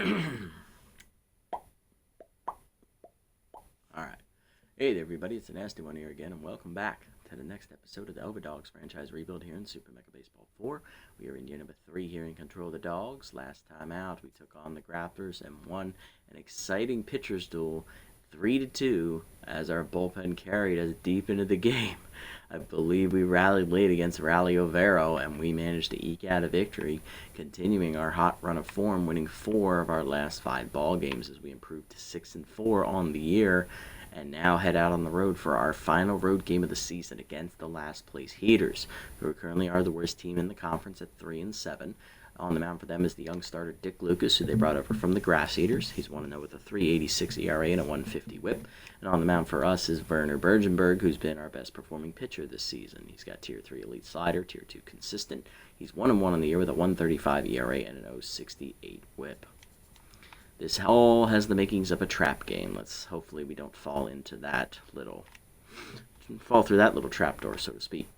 Alright. Hey there, everybody. It's a nasty one here again, and welcome back to the next episode of the Overdogs franchise rebuild here in Super Mega Baseball 4. We are in year number 3 here in control of the Dogs. Last time out, we took on the Grapplers and won an exciting pitcher's duel 3-2 as our bullpen carried us deep into the game. I believe we rallied late against Rally Overo, and we managed to eke out a victory, continuing our hot run of form, winning 4 of our last 5 ball games as we improved to 6-4 on the year, and now head out on the road for our final road game of the season against the last place Heaters, who currently are the worst team in the conference at 3-7. On the mound for them is the young starter Dick Lucas, who they brought over from the Grass Eaters. He's 1-0 with a 3.86 ERA and a 1.50 WHIP. And on the mound for us is Werner Bergenberg, who's been our best performing pitcher this season. He's got Tier 3 elite slider, Tier 2 consistent. He's 1-1 on the year with a 1.35 ERA and an 0.68 WHIP. This all has the makings of a trap game. Hopefully we don't fall through that little trapdoor, so to speak.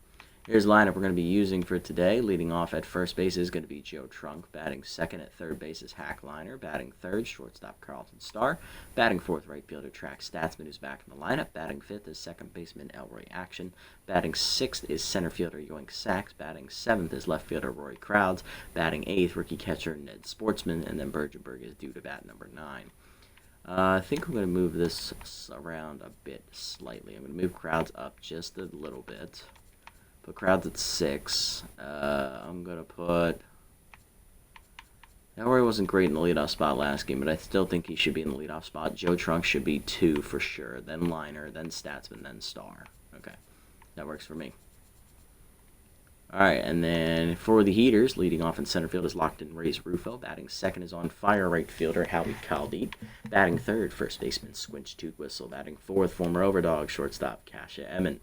Here's the lineup we're going to be using for today. Leading off at first base is going to be Joe Trunk. Batting second at third base is Hack Liner. Batting third, shortstop Carlton Starr. Batting fourth, right fielder Track Statsman, who's back in the lineup. Batting fifth is second baseman Elroy Action. Batting sixth is center fielder Yoink Sachs. Batting seventh is left fielder Rory Crowds. Batting eighth, rookie catcher Ned Sportsman. And then Bergenberg is due to bat number 9. I think I'm going to move this around a bit slightly. I'm going to move Crowds up just a little bit. Put Crowds at 6. I'm going to put... Elroy wasn't great in the leadoff spot last game, but I still think he should be in the leadoff spot. Joe Trunk should be 2 for sure. Then Liner, then Statsman, then Starr. Okay, that works for me. Alright, and then for the Heaters, leading off in center field is Lockton Ray's Rufo. Batting second is on fire right fielder Howie Caldeep. Batting third, first baseman Squinch Toot Whistle. Batting fourth, former Overdog shortstop Kasha Emmon.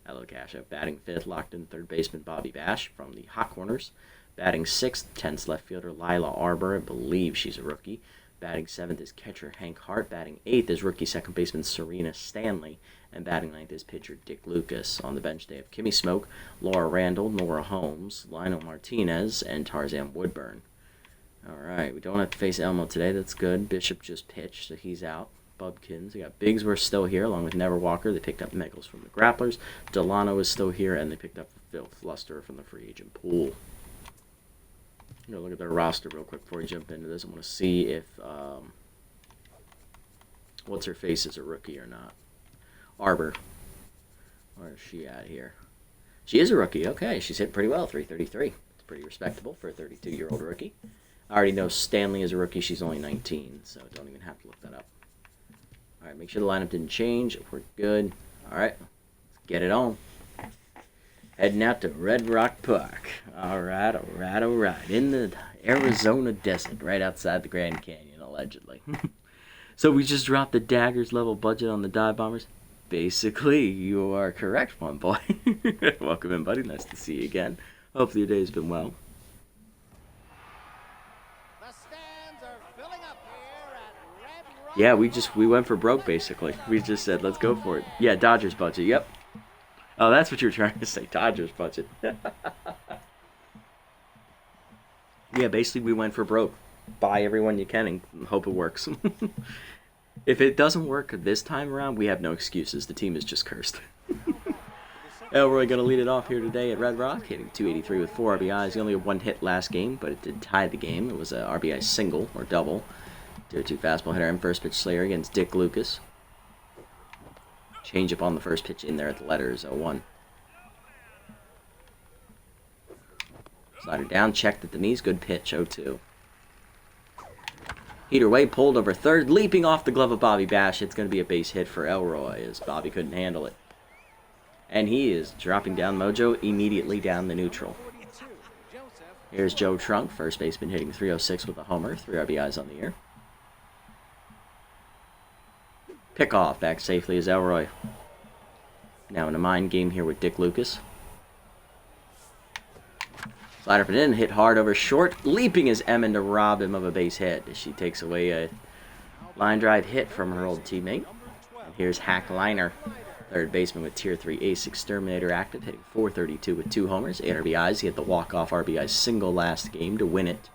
Hello, Kasha. Batting fifth, locked in third baseman Bobby Bash from the Hot Corners. Batting sixth, tenth left fielder Lila Arbor. I believe she's a rookie. Batting seventh is catcher Hank Hart. Batting eighth is rookie second baseman Serena Stanley. And batting ninth is pitcher Dick Lucas. On the bench, they have Kimmy Smoke, Laura Randall, Nora Holmes, Lionel Martinez, and Tarzan Woodburn. All right, we don't have to face Elmo today. That's good. Bishop just pitched, so he's out. Bubkins. They got Bigsworth still here, along with Never Walker. They picked up Meggles from the Grapplers. Delano is still here, and they picked up Phil Fluster from the free agent pool. I'm going to look at their roster real quick before we jump into this. I want to see if What's-Her-Face is a rookie or not. Arbor. Where is she at here? She is a rookie. Okay, she's hitting pretty well, 333. It's pretty respectable for a 32-year-old rookie. I already know Stanley is a rookie. She's only 19, so don't even have to look that up. All right, make sure the lineup didn't change. We're good. All right, let's get it on. Heading out to Red Rock Park. All right. In the Arizona desert, right outside the Grand Canyon, allegedly. So we just dropped the Daggers level budget on the Dive Bombers. Basically, you are correct, one boy. Welcome in, buddy. Nice to see you again. Hopefully your day's been well. Yeah, we went for broke, basically. We just said, let's go for it. Yeah, Dodgers budget, yep. Oh, that's what you were trying to say, Dodgers budget. Yeah, basically we went for broke. Buy everyone you can and hope it works. If it doesn't work this time around, we have no excuses. The team is just cursed. Elroy going to lead it off here today at Red Rock, hitting .283 with 4 RBIs. He only had 1 hit last game, but it did tie the game. It was a RBI single, or double. Tier 2 fastball hitter and first pitch slayer against Dick Lucas. Change up on the first pitch in there at the letters, 0-1. Slider down, checked at the knees, good pitch, 0-2. Heater way pulled over third, leaping off the glove of Bobby Bash. It's going to be a base hit for Elroy as Bobby couldn't handle it. And he is dropping down Mojo immediately down the neutral. Here's Joe Trunk, first baseman, hitting .306 with a homer, 3 RBIs on the year. Pickoff back safely is Elroy. Now in a mind game here with Dick Lucas. Slider up and in, hit hard over short. Leaping is Emmon to rob him of a base hit as she takes away a line drive hit from her old teammate. And here's Hack Liner, third baseman with Tier 3 Ace Exterminator active, hitting .432 with 2 homers, 8 RBIs. He hit the walk-off RBI single last game to win it.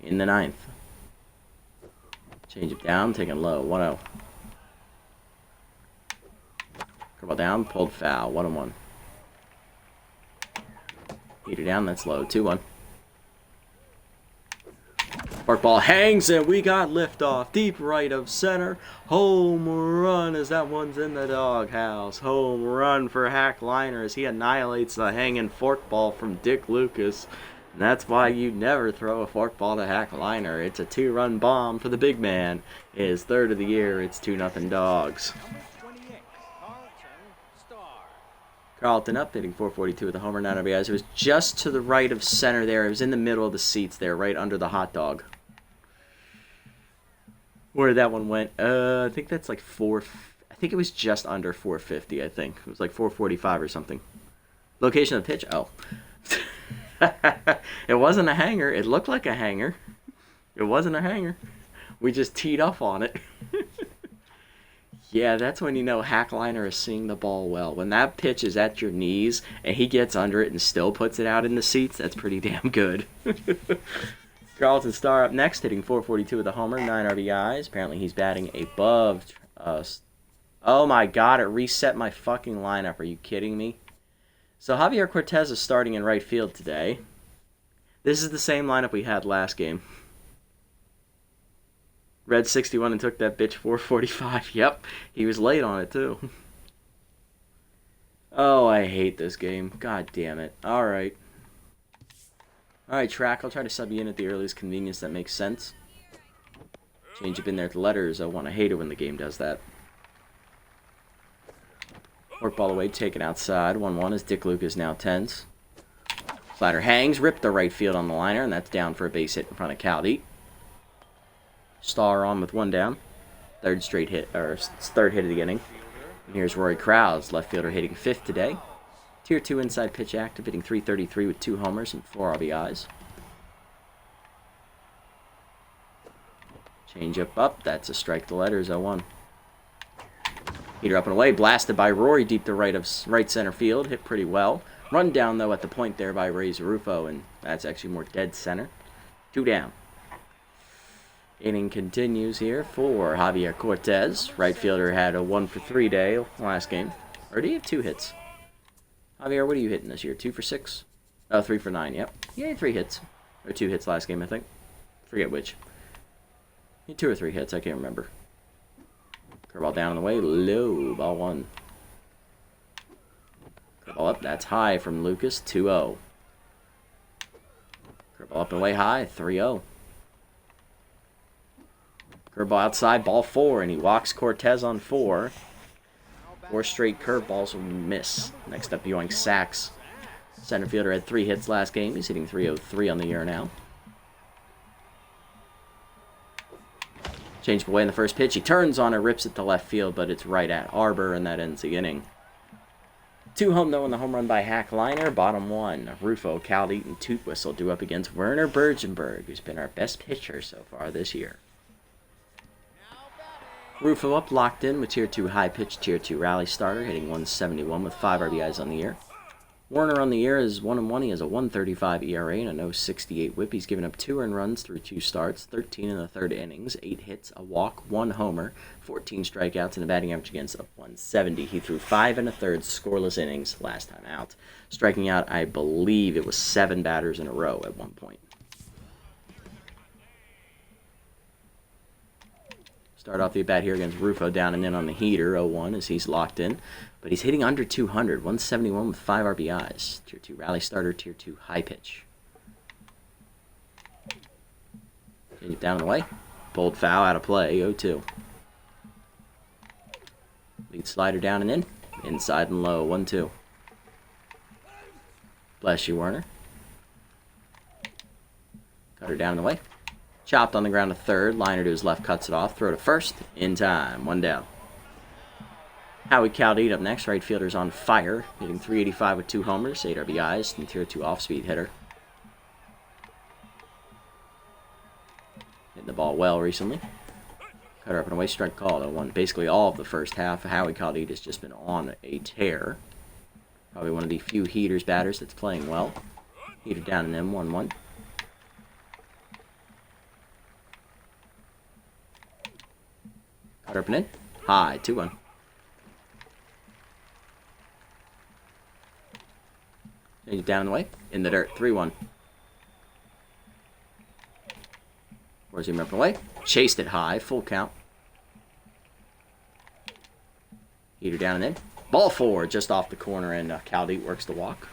in the ninth. Change it down, taking low, 1-0. Curveball down, pulled foul, 1-1. Heater down, that's low, 2-1. Fork ball hangs, and we got liftoff. Deep right of center. Home run as that one's in the doghouse. Home run for Hack Liner as he annihilates the hanging fork ball from Dick Lucas. And that's why you never throw a fork ball to Hack Liner. It's a 2-run bomb for the big man. His third of the year. It's 2-0 Dogs. Carlton up, hitting 442 with a homer, 9 RBIs. It was just to the right of center there. It was in the middle of the seats there, right under the hot dog. Where that one went, I think that's like I think it was just under 450, I think. It was like 445 or something. Location of the pitch? Oh. It wasn't a hanger. It looked like a hanger. It wasn't a hanger. We just teed up on it. Yeah, that's when you know Hackliner is seeing the ball well. When that pitch is at your knees and he gets under it and still puts it out in the seats, that's pretty damn good. Carlton Star up next, hitting 442 with a homer, 9 RBIs. Apparently he's batting above oh my god, it reset my fucking lineup. Are you kidding me? So Javier Cortez is starting in right field today. This is the same lineup we had last game. Red 61 and took that bitch 445. Yep, he was late on it too. Oh, I hate this game. God damn it. Alright. Alright, Track, I'll try to sub you in at the earliest convenience that makes sense. Change up in there to letters. I want to hate it when the game does that. Fork ball away, taken outside. 1-1 as Dick Lucas now tense. Slider hangs, ripped the right field on the liner, and that's down for a base hit in front of Caldeep. Star on with one down. Third hit of the inning. And here's Rory Krause, left fielder, hitting fifth today. Tier 2 inside pitch active, hitting 333 with 2 homers and 4 RBIs. Change up, that's a strike to letters, 0-1. Heater up and away, blasted by Rory deep to right center field, hit pretty well. Run down though at the point there by Reyes Rufo, and that's actually more dead center. 2 down. Inning continues here for Javier Cortez. Right fielder had a 1-for-3 day last game. Or do you have 2 hits? Javier, what are you hitting this year? 2 for 6? Oh, 3 for 9, yep. He had 3 hits. Or 2 hits last game, I think. Forget which. He had 2 or 3 hits, I can't remember. Curveball down on the way, low, ball 1. Curveball up, that's high from Lucas, 2-0. Curveball up and away high, 3-0. Curveball outside, ball 4, and he walks Cortez on 4. 4 straight curveballs will miss. Next up, Yoink Sachs. Center fielder had 3 hits last game. He's hitting 303 on the year now. Changed away in the first pitch. He turns on it, rips it to left field, but it's right at Arbor, and that ends the inning. 2 home, though, in the home run by Hack Liner. Bottom 1, Rufo, Caldeep, and Toot Whistle due up against Werner Bergenberg, who's been our best pitcher so far this year. Rufo up, locked in with Tier 2 high pitch, Tier 2 rally starter, hitting 171 with 5 RBIs on the year. Werner on the year is 1-1. He has a 1.35 ERA and a 0.68 WHIP. He's given up 2 earned runs through 2 starts, 13 in the third innings, 8 hits, a walk, 1 homer, 14 strikeouts, and a batting average against of 170. He threw 5 1/3 scoreless innings last time out, striking out, I believe it was 7 batters in a row at one point. Start off the at-bat here against Rufo, down and in on the heater, 0-1 as he's locked in. But he's hitting under 200, 171 with 5 RBIs. Tier 2 rally starter, Tier 2 high pitch. Change it down the way. Pulled foul, out of play, 0-2. Lead slider down and in. Inside and low, 1-2. Bless you, Werner. Cutter down the way. Chopped on the ground to third. Liner to his left, cuts it off. Throw to first. In time. 1 down. Howie Caldeep up next. Right fielder's on fire. Hitting 385 with 2 homers, 8 RBIs, and Tier 2 off-speed hitter. Hitting the ball well recently. Cutter up and away. Strike call. Won basically all of the first half. Howie Caldeep has just been on a tear. Probably one of the few heaters batters that's playing well. Heater down and in. 1-1. Cut up and in. High. 2-1. Change it down in the way. In the dirt. 3-1. Where's he up and away? Chased it high. Full count. Heater down and in. Ball forward, just off the corner, and Caldeet works the walk.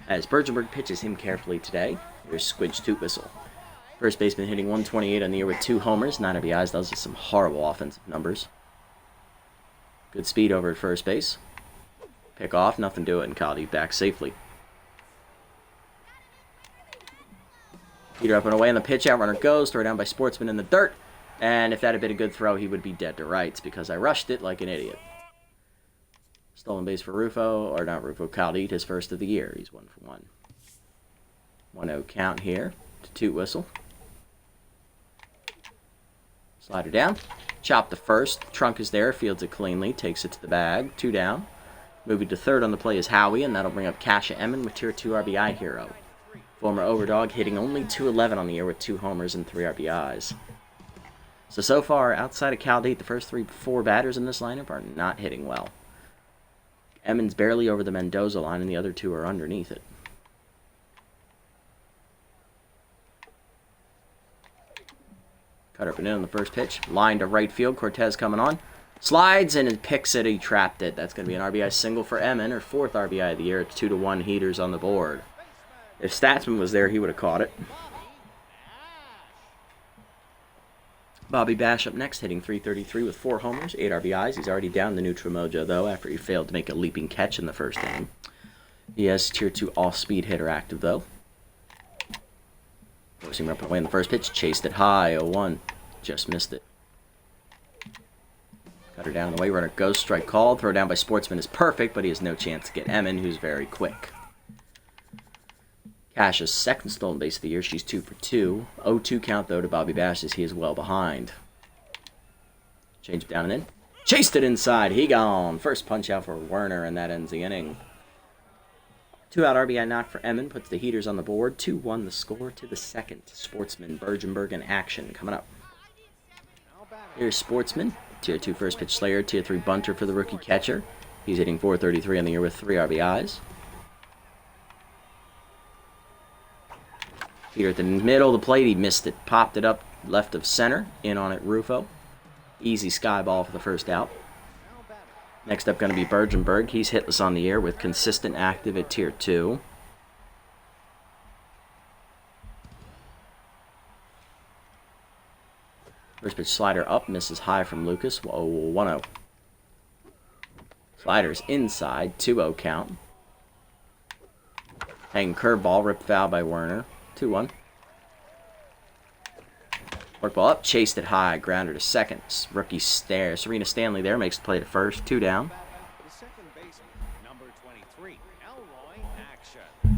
As Bergenberg pitches him carefully today, here's Squidge Toot Whistle. First baseman hitting 128 on the year with 2 homers, 9 RBIs. Those are some horrible offensive numbers. Good speed over at first base. Pick off, nothing to it, and Caldeet back safely. Heater up and away, and the pitch out. Runner goes, throw down by Sportsman in the dirt. And if that had been a good throw, he would be dead to rights because I rushed it like an idiot. Stolen base for Rufo, or not Rufo, Caldeet, his first of the year. He's 1 for 1. 1-0 count here to Toot Whistle. Slider down. Chop to first. Trunk is there, fields it cleanly, takes it to the bag. 2 down. Moving to third on the play is Howie, and that'll bring up Kasha Emmon with Tier 2 RBI hero. Former Overdog hitting only .211 on the year with 2 homers and 3 RBIs. So far, outside of Caldeet, the first 3-4 batters in this lineup are not hitting well. Emmon's barely over the Mendoza line, and the other 2 are underneath it. Cut up and in on the first pitch. Line to right field. Cortez coming on. Slides and picks it. He trapped it. That's going to be an RBI single for Emmon, or 4th RBI of the year. It's 2-1 heaters on the board. If Statsman was there, he would have caught it. Bobby Bash up next, hitting .333 with 4 homers, 8 RBIs. He's already down the neutral mojo, though, after he failed to make a leaping catch in the first inning. He has Tier 2 off-speed hitter active, though. Forcing him up and away in the first pitch. Chased it high, 0-1. Just missed it. Cutter down the way, runner goes, strike called. Throw down by Sportsman is perfect, but he has no chance to get Emmon, who's very quick. Cash's second stolen base of the year. She's 2 for 2. 0-2 count, though, to Bobby Bash as he is well behind. Change it down and in. Chased it inside. He gone. First punch out for Werner, and that ends the inning. 2-out RBI knock for Emmon puts the heaters on the board. 2-1 the score to the second. Sportsman, Bergenberg in action coming up. Here's Sportsman. Tier 2 first pitch slayer. Tier 3 bunter for the rookie catcher. He's hitting .433 on the year with 3 RBIs. Here at the middle of the plate, he missed it. Popped it up left of center. In on it, Rufo. Easy sky ball for the first out. Next up going to be Bergenberg. He's hitless on the year with consistent active at Tier 2. First pitch slider up, misses high from Lucas. 1-0. Slider's inside, 2-0 count. Hanging curveball, ripped foul by Werner. 2-1. Work ball up, chased it high, grounder to second. Rookie Serena Stanley there makes the play to first. 2 down.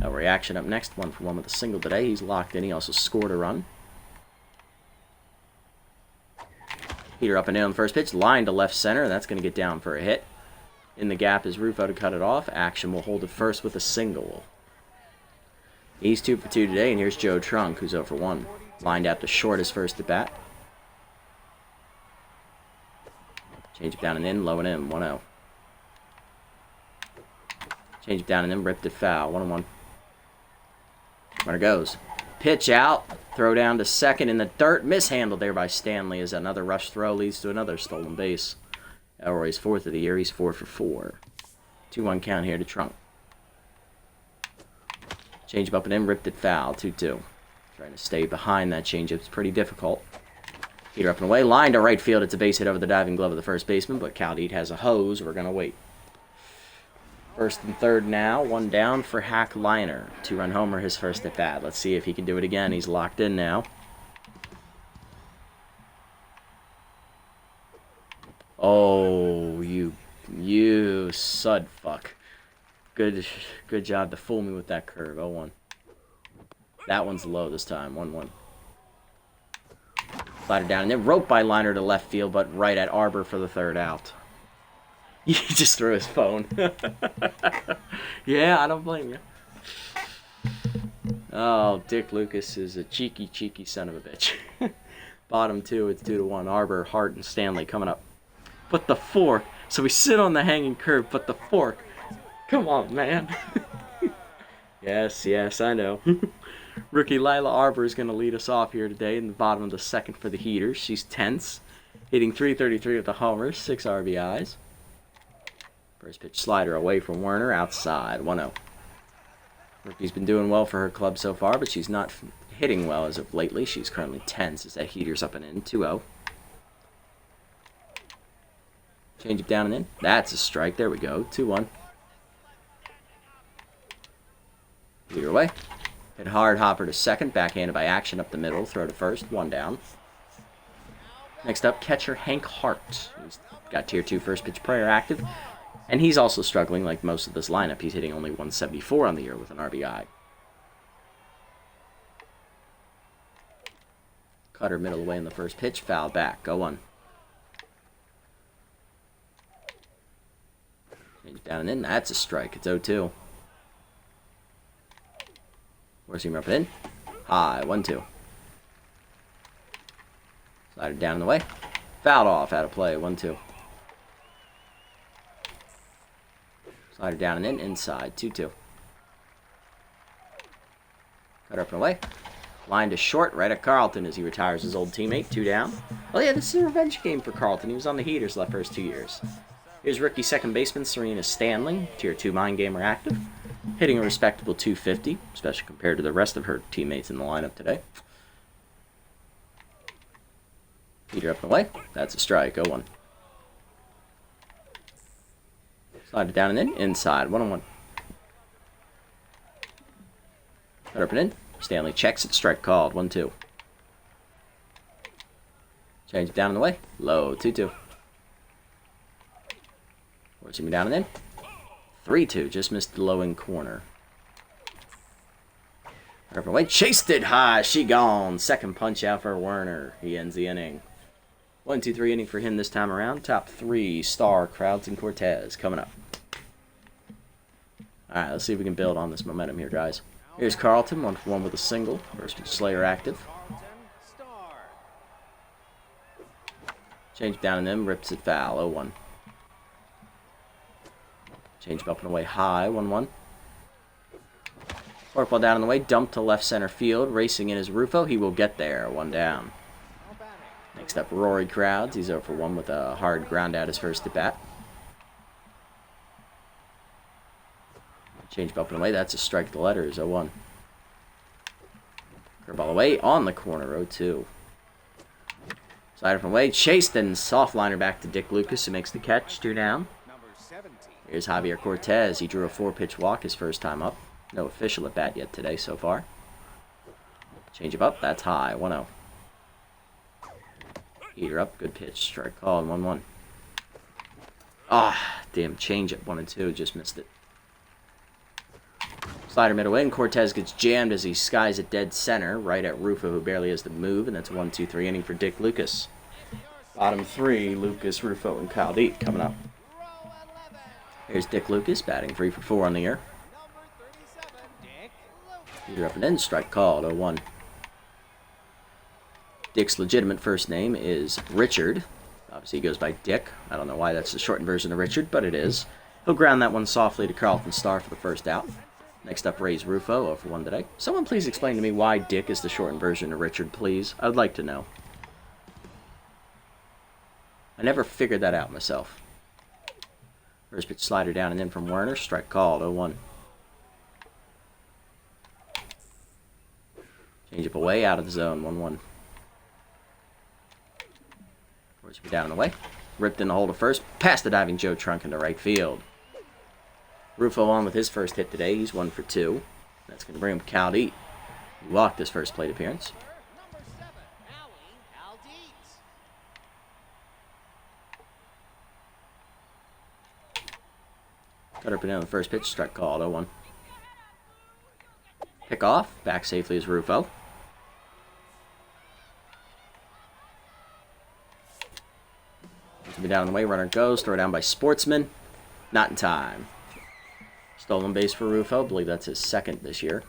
Elroy action up next. 1 for 1 with a single today. He's locked in. He also scored a run. Heater up and in on the first pitch. Line to left center. That's going to get down for a hit. In the gap is Rufo to cut it off. Action will hold it first with a single. He's 2 for 2 today, and here's Joe Trunk, who's 0 for 1. Lined out to short his first at bat. Change it down and in, low and in, 1-0. Change it down and in, ripped it foul, 1-1. Runner goes. Pitch out, throw down to second in the dirt, mishandled there by Stanley as another rush throw leads to another stolen base. Elroy's 4th of the year, he's 4 for 4. 2-1 count here to Trunk. Change up and in, ripped it foul, 2-2. Trying to stay behind that changeup. It's pretty difficult. Heater up and away, line to right field. It's a base hit over the diving glove of the first baseman, but Caldeet has a hose. We're going to wait. First and third now, 1 down for Hack Liner. 2-run homer, his first at bat. Let's see if he can do it again. He's locked in now. Oh, you sud fuck. Good job to fool me with that curve. 0-1. That one's low this time. 1-1. Slider down and then rope by Liner to left field, but right at Arbor for the 3rd out. He just threw his phone. Yeah, I don't blame you. Oh, Dick Lucas is a cheeky son of a bitch. Bottom 2, it's 2-1. Arbor, Hart, and Stanley coming up. but the fork. So we sit on the hanging curve, but the fork. Come on, man. Yes, I know. Rookie Lila Arbor is going to lead us off here today in the bottom of the second for the Heaters. She's tense, hitting .333 with the homers, 6 RBIs. First pitch slider away from Werner, outside, 1-0. Rookie's been doing well for her club so far, but she's not hitting well as of lately. She's currently tense as that Heater's up and in, 2-0. Change it down and in. That's a strike. There we go, 2-1. Heater away. Hit hard, hopper to second, backhanded by Action up the middle, throw to first, 1 down. Next up, catcher Hank Hart. He's got Tier 2 first pitch prayer active, and he's also struggling like most of this lineup. He's hitting only 174 on the year with an RBI. Cutter middle away in the first pitch, foul back, go 1. Change it down and in, that's a strike, it's 0-2. Four-seam up and in. High, 1-2. Slider down in the way. Fouled off, out of play, 1-2. Slider down and in, inside, 2-2. Cut up and away. Line to short, right at Carlton as he retires his old teammate, 2 down. Oh yeah, this is a revenge game for Carlton. He was on the Heaters the first 2 years. Here's rookie second baseman Serena Stanley, Tier 2 mind gamer active. Hitting a respectable .250, especially compared to the rest of her teammates in the lineup today. Heater up and away. That's a strike. 0-1. Slide it down and in. Inside. 1-1. Cut up and in. Stanley checks it. Strike called. 1-2. Change it down and away. Low. 2-2. Forcing me down and in. 3-2, just missed the low end corner. Up and away, chased it high, she gone. Second punch out for Werner. He ends the inning. 1-2-3 inning for him this time around. Top 3 star Crowds and Cortez coming up. Alright, let's see if we can build on this momentum here, guys. Here's Carlton, 1-for-1 with a single. First pitch Slayer active. Change down and in, rips it foul, 0-1. Change up and away high, 1-1. Fork ball down in the way, dumped to left center field. Racing in is Rufo. He will get there, 1 down. Next up, Rory Crowds. He's 0-for-1 with a hard ground out his first at bat. Change up and away, that's a strike to the letters, 0-1. Curveball away on the corner, 0-2. Slider from away, chased and soft liner back to Dick Lucas who makes the catch, 2 down. Here's Javier Cortez. He drew a 4-pitch walk his first time up. No official at bat yet today so far. Change him up. That's high. 1-0. Heater up. Good pitch. Strike call. 1-1. Ah, damn. Change at 1-2. Just missed it. Slider middle in. Cortez gets jammed as he skies at dead center. Right at Rufo, who barely has to move. And that's 1-2-3 inning for Dick Lucas. Bottom 3, Lucas, Rufo, and Kyle Deet coming up. Here's Dick Lucas, batting 3-for-4 on the year. Heater up and in, strike called, 0-1. Dick's legitimate first name is Richard. Obviously he goes by Dick. I don't know why that's the shortened version of Richard, but it is. He'll ground that one softly to Carlton Starr for the first out. Next up, Ray's Rufo, 0-for-1 today. Someone please explain to me why Dick is the shortened version of Richard, please. I'd like to know. I never figured that out myself. First pitch slider down and in from Werner. Strike called, 0-1. Change up away, out of the zone, 1-1. Force me down in the way. Ripped in the hole to first. Past the diving Joe Trunk into right field. Rufo on with his first hit today. He's 1-for-2. That's going to bring him Cal Deet. He walked his first plate appearance. Cut up and down the first pitch, strike called, 0-1. Pick off, back safely is Rufo. Be down the way, runner goes, throw down by Sportsman. Not in time. Stolen base for Rufo, I believe that's his second this year.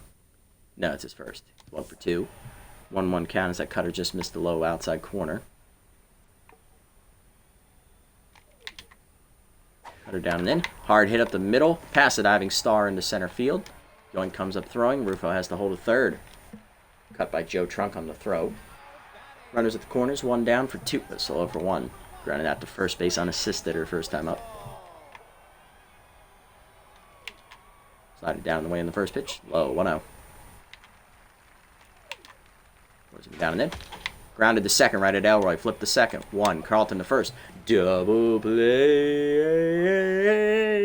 No, it's his first. 1-for-2. 1-1 count as that cutter just missed the low outside corner. Cut her down and in. Hard hit up the middle. Pass the diving star into center field. Yoink comes up throwing. Rufo has to hold a third. Cut by Joe Trunk on the throw. Runners at the corners. 1 down for 2. Whistle over 1. Grounded out to first base unassisted her first time up. Slided down the way in the first pitch. Low. 1-0. Down and in. Grounded to second, right at Elroy. Flipped the second. 1. Carlton to first. Double play.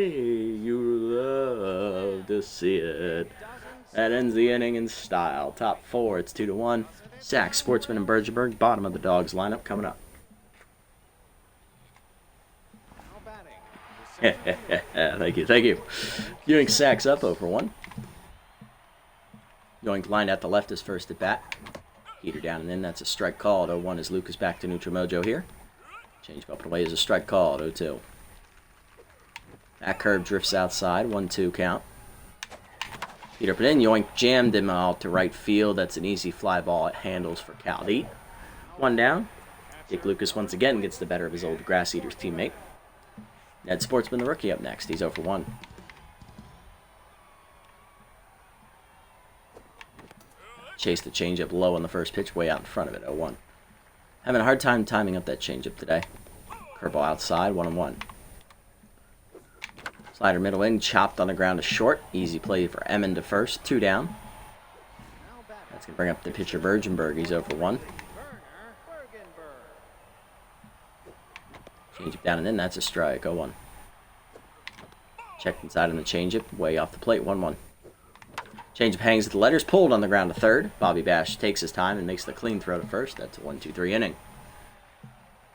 You love to see it. That ends the inning in style. Top 4. It's 2-1. Sachs, Sportsman, and Bergenberg. Bottom of the Dogs lineup coming up. Thank you. Yoink Sachs up 0-1. Yoink lined out the left his first at bat. Heater down and in. That's a strike called. 0-1 as Lucas back to neutral mojo here. Change up and away is a strike called. 0-2. That curve drifts outside. 1-2 count. Heater up and in. Yoink jammed him out to right field. That's an easy fly ball. It handles for Caldeet. 1 down. Dick Lucas once again gets the better of his old Grass Eaters teammate. Ned Sportsman, the rookie, up next. He's 0-1. Chase the changeup low on the first pitch, way out in front of it, 0-1. Having a hard time timing up that changeup today. Curveball outside, 1-1. Slider middle in, chopped on the ground to short. Easy play for Emmon to first, 2 down. That's going to bring up the pitcher Bergenberg. He's 0-1. Changeup down and in, that's a strike, 0-1. Checked inside on the changeup, way off the plate, 1-1. Changeup hangs at the letters, pulled on the ground to third. Bobby Bash takes his time and makes the clean throw to first. That's a 1-2-3 inning.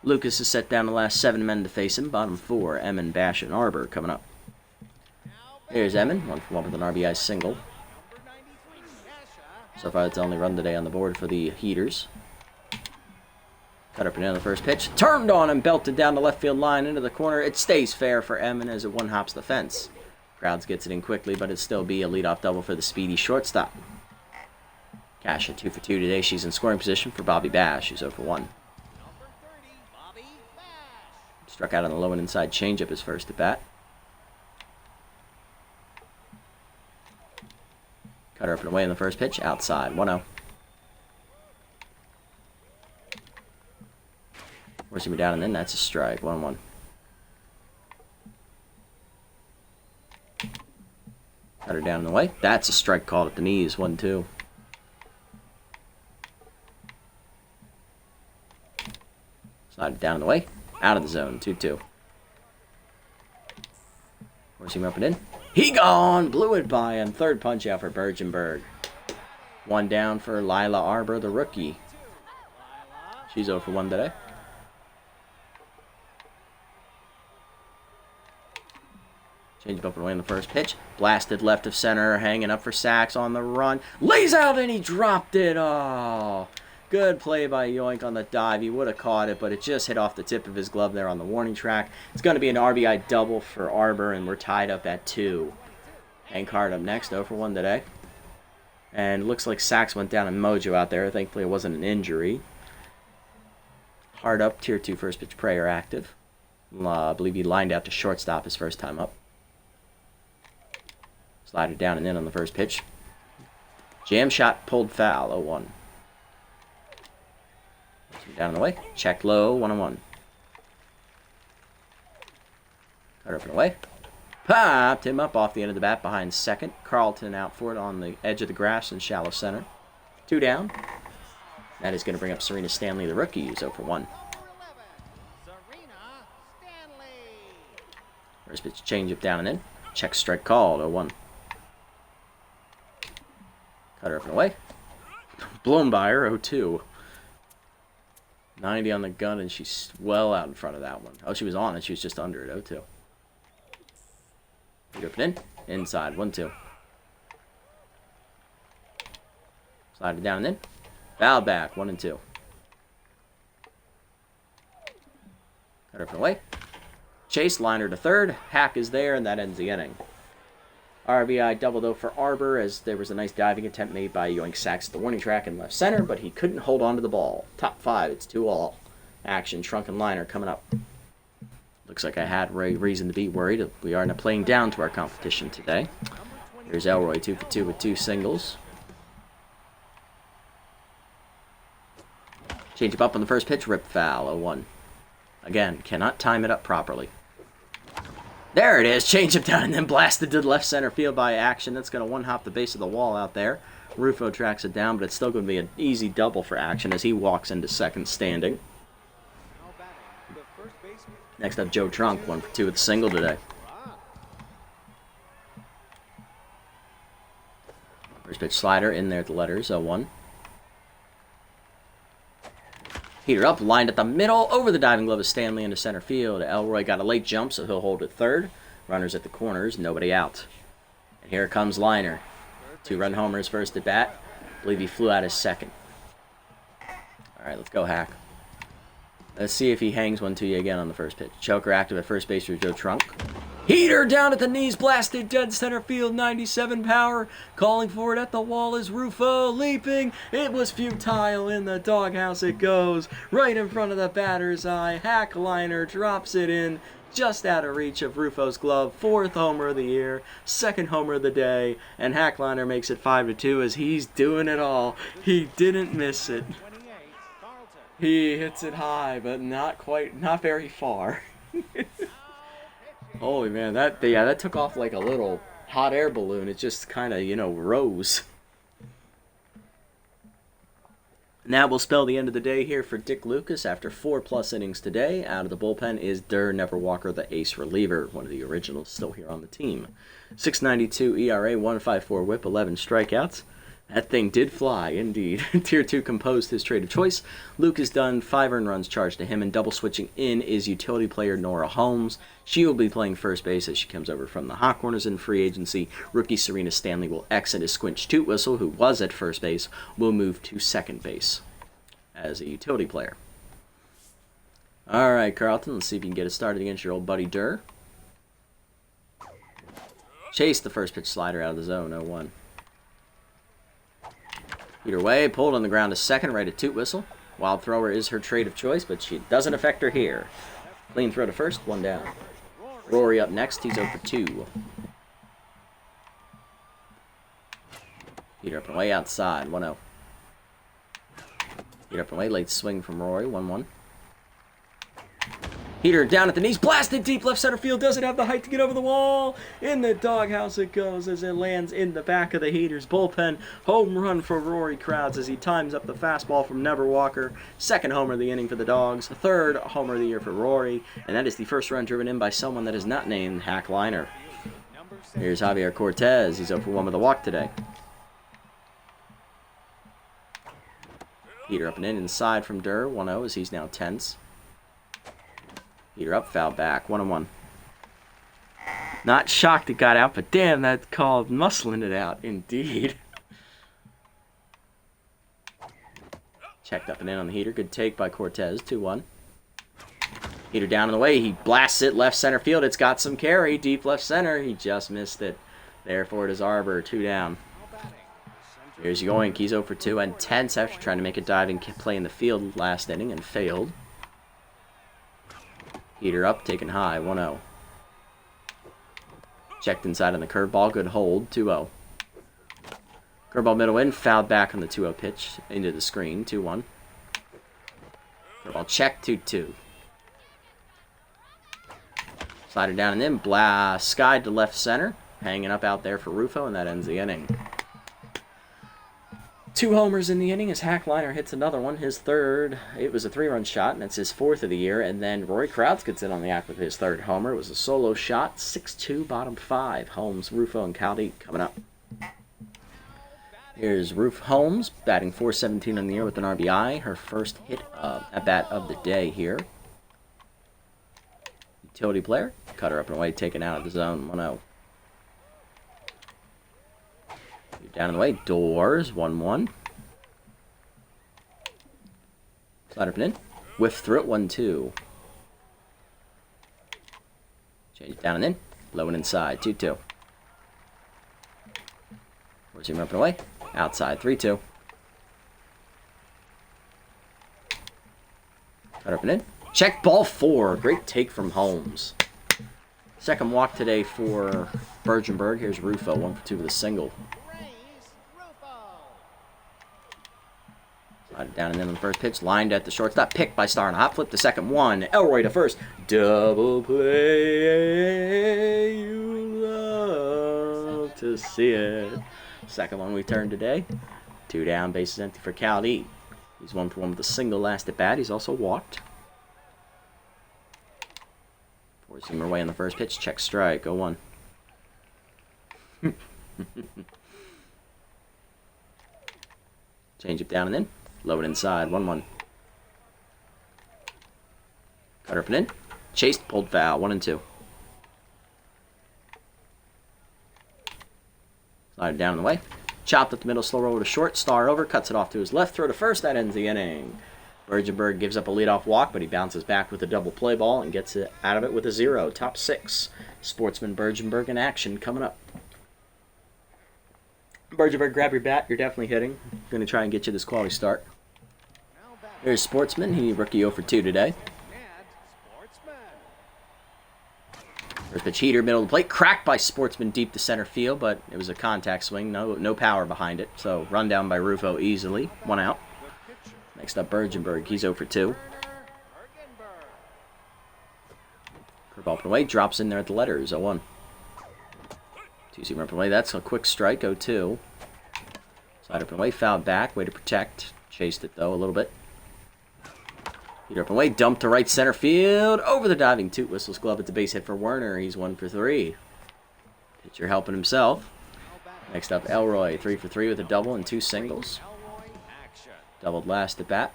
Lucas has set down the last 7 men to face him. Bottom 4, Emmon, Bash, and Arbor coming up. Here's Emmon, 1-for-1 with an RBI single. So far, it's the only run today on the board for the Heaters. Cut up and down the first pitch. Turned on and belted down the left field line into the corner. It stays fair for Emmon as it one-hops the fence. Crowds gets it in quickly, but it'll still be a leadoff double for the speedy shortstop. Cash at 2 for 2 today. She's in scoring position for Bobby Bash. She's 0-1. Struck out on the low and inside changeup his first at bat. Cut her up and away in the first pitch. Outside. 1-0. Forcing me down and in. That's a strike. 1-1. Cut her down and away. That's a strike called at the knees. 1-2. Slide it down and away. Out of the zone. 2-2. Forcing him up and in. He gone! Blew it by him. Third punch out for Bergenberg. 1 down for Lila Arbor, the rookie. She's 0-1 today. Change up and away in the first pitch. Blasted left of center, hanging up for Sachs on the run. Lays out and he dropped it. Oh, good play by Yoink on the dive. He would have caught it, but it just hit off the tip of his glove there on the warning track. It's going to be an RBI double for Arbor, and we're tied up at 2. Ankard up next, 0-1 today. And looks like Sachs went down in mojo out there. Thankfully, it wasn't an injury. Hard up, tier 2 first pitch prayer active. I believe he lined out to shortstop his first time up. Slide it down and in on the first pitch. Jam shot pulled foul, 0-1. Down and away. Checked low, 1-1. Cut up and away. Popped him up off the end of the bat behind second. Carlton out for it on the edge of the grass in shallow center. 2 down. That is going to bring up Serena Stanley, the rookie, who's 0-1. First pitch change up down and in. Check strike called, 0-1. Cut her up and away. Blown by her, 0-2. 90 on the gun, and she's well out in front of that one. Oh, she was on it. She was just under it, 0-2. Get up and in. Inside, 1-2. Slide it down and in. Foul back, 1-2. Cut her up and away. Chase, liner to third. Hack is there, and that ends the inning. RBI double, though, for Arbor, as there was a nice diving attempt made by Yoink Sachs at the warning track in left center, but he couldn't hold on to the ball. Top 5, it's 2-all. Action, trunk, and liner coming up. Looks like I had reason to be worried. We are not playing down to our competition today. Here's Elroy, 2 for 2 with 2 singles. Change up on the first pitch, rip foul, 0-1. Again, cannot time it up properly. There it is, change up down and then blasted to the left center field by Action. That's going to one-hop the base of the wall out there. Rufo tracks it down, but it's still going to be an easy double for Action as he walks into second standing. Next up, Joe Trunk, 1 for 2 with a single today. First pitch slider in there at the letters, 0-1. Heater up, lined at the middle, over the diving glove of Stanley into center field. Elroy got a late jump, so he'll hold at third. Runners at the corners, nobody out. And here comes Liner. 2-run homers first at bat. I believe he flew out his second. Alright, let's go, Hack. Let's see if he hangs one to you again on the first pitch. Choker active at first base for Joe Trunk. Heater down at the knees, blasted dead center field, 97 power. Calling for it at the wall is Rufo, leaping. It was futile, in the doghouse it goes. Right in front of the batter's eye. Hack Liner drops it in, just out of reach of Rufo's glove. 4th homer of the year, 2nd homer of the day, and Hack Liner makes it 5-2 as he's doing it all. He didn't miss it. He hits it high, but not very far. Holy man, that took off like a little hot air balloon. It just kind of, rose. Now we'll spell the end of the day here for Dick Lucas. After 4+ innings today, out of the bullpen is Durr Neverwalker, the ace reliever, one of the originals still here on the team. 6.92 ERA, 1.54 WHIP, 11 strikeouts. That thing did fly, indeed. Tier 2 composed his trade of choice. Luke is done, 5 earned runs charged to him, and double switching in is utility player Nora Holmes. She will be playing first base as she comes over from the Hot Corners in free agency. Rookie Serena Stanley will exit as Squinch Toot Whistle, who was at first base, will move to second base as a utility player. All right, Carlton, let's see if you can get it started against your old buddy Durr. Chase the first pitch slider out of the zone, 0-1. Either way, pulled on the ground to second, right at Toot Whistle. Wild Thrower is her trade of choice, but she doesn't affect her here. Clean throw to first, 1 down. Rory up next, he's 0 for 2. Heater up and away outside, 1-0. Heater up and away, late swing from Rory, 1-1. Heater down at the knees, blasted deep left center field, doesn't have the height to get over the wall. In the doghouse it goes as it lands in the back of the Heater's bullpen. Home run for Rory Crowds as he times up the fastball from Neverwalker. 2nd homer of the inning for the Dogs, 3rd homer of the year for Rory, and that is the first run driven in by someone that is not named Hack Liner. Here's Javier Cortez, he's 0 for 1 with a walk today. Heater up and in inside from Durr, 1-0 as he's now tense. Heater up, foul back, 1-1. Not shocked it got out, but damn, that's called muscling it out, indeed. Checked up and in on the Heater, good take by Cortez, 2-1. Heater down and away, he blasts it left center field, it's got some carry, deep left center, he just missed it. Therefore it is Arbor, 2 down. Here's Yoink, he's 0 for 2 and tense after trying to make a diving play in the field last inning and failed. Heater up, taken high, 1-0. Checked inside on the curveball, good hold, 2-0. Curveball middle in, fouled back on the 2-0 pitch into the screen, 2-1. Curveball check, 2-2. Slider down and in, blast, skied to left center, hanging up out there for Rufo, and that ends the inning. 2 homers in the inning as Hack Liner hits another one, his 3rd. It was a 3-run shot, and it's his 4th of the year. And then Rory Krauts gets in on the act with his 3rd homer. It was a solo shot, 6-2, bottom 5. Holmes, Rufo, and Cowdy coming up. Here's Ruf Holmes, batting .417 on the year with an RBI. Her first hit at bat of the day here. Utility player, cut her up and away, taken out of the zone, 1-0. Down and away, Doors, 1-1. Slider up and in. Whiff through it, 1-2. Change down and in. Low and inside, 2-2. Force him up and away. Outside, 3-2. Cut up and in. Check ball 4. Great take from Holmes. Second walk today for Bergenberg. Here's Rufo, 1 for 2 with a single. Slide down and in on the first pitch. Lined at the shortstop. Picked by Starr and a hop flip. The second one. Elroy to first. Double play. You love to see it. Second one we turned today. 2 down. Bases empty for Cal D. He's 1 for 1 with a single last at bat. He's also walked. Four-seamer away on the first pitch. Check strike. 0-1. Change it down and in. Low and inside. 1-1. Cutter up and in. Chased. Pulled foul. 1-2. Slide it down and away. Chopped up the middle. Slow roll to short. Star over. Cuts it off to his left. Throw to first. That ends the inning. Bergenberg gives up a leadoff walk, but he bounces back with a double play ball and gets it out of it with a 0. Top 6. Sportsman Bergenberg in action coming up. Bergenberg, grab your bat. You're definitely hitting. Going to try and get you this quality start. Here's Sportsman. He rookie 0 for 2 today. First pitch heater, middle of the plate. Cracked by Sportsman deep to center field, but it was a contact swing. No power behind it. So run down by Rufo easily. 1 out. Next up, Bergenberg. He's 0 for 2. Curve up and away. Drops in there at the letters. 0-1. 2-seamer up and away. That's a quick strike. 0-2. Slide up and away. Fouled back. Way to protect. Chased it, though, a little bit. Heater up and away. Dumped to right center field. Over the diving toot whistles glove. It's a base hit for Werner. He's 1 for 3. Pitcher helping himself. Next up, Elroy. 3 for 3 with a double and 2 singles. Doubled last at bat.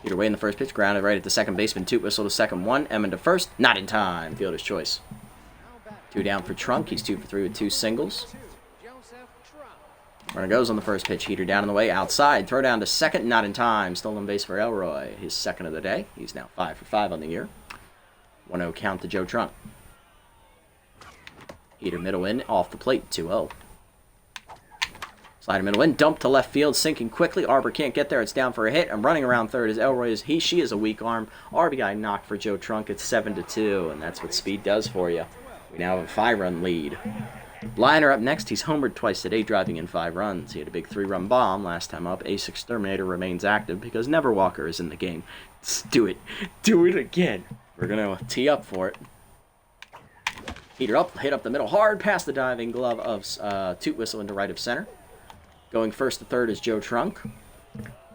Heater away in the first pitch. Grounded right at the second baseman. Toot whistle to second one. Emmon to first. Not in time. Fielder's choice. 2 down for Trunk. He's 2 for 3 with 2 singles. Runner goes on the first pitch. Heater down in the way. Outside. Throw down to second. Not in time. Stolen base for Elroy. His second of the day. He's now 5 for 5 on the year. 1-0 count to Joe Trunk. Heater middle in. Off the plate. 2-0. Slider middle in, dump to left field, sinking quickly. Arbor can't get there. It's down for a hit. And running around third is Elroy. She is a weak arm. RBI knock for Joe Trunk. It's 7-2, and that's what speed does for you. We now have a 5-run lead. Liner up next. He's homered twice today, driving in 5 runs. He had a big 3-run bomb last time up. Ace Exterminator remains active because Never Walker is in the game. Let's do it. Do it again. We're going to tee up for it. Heater up, hit up the middle hard, past the diving glove of Toot Whistle into right of center. Going first to third is Joe Trunk.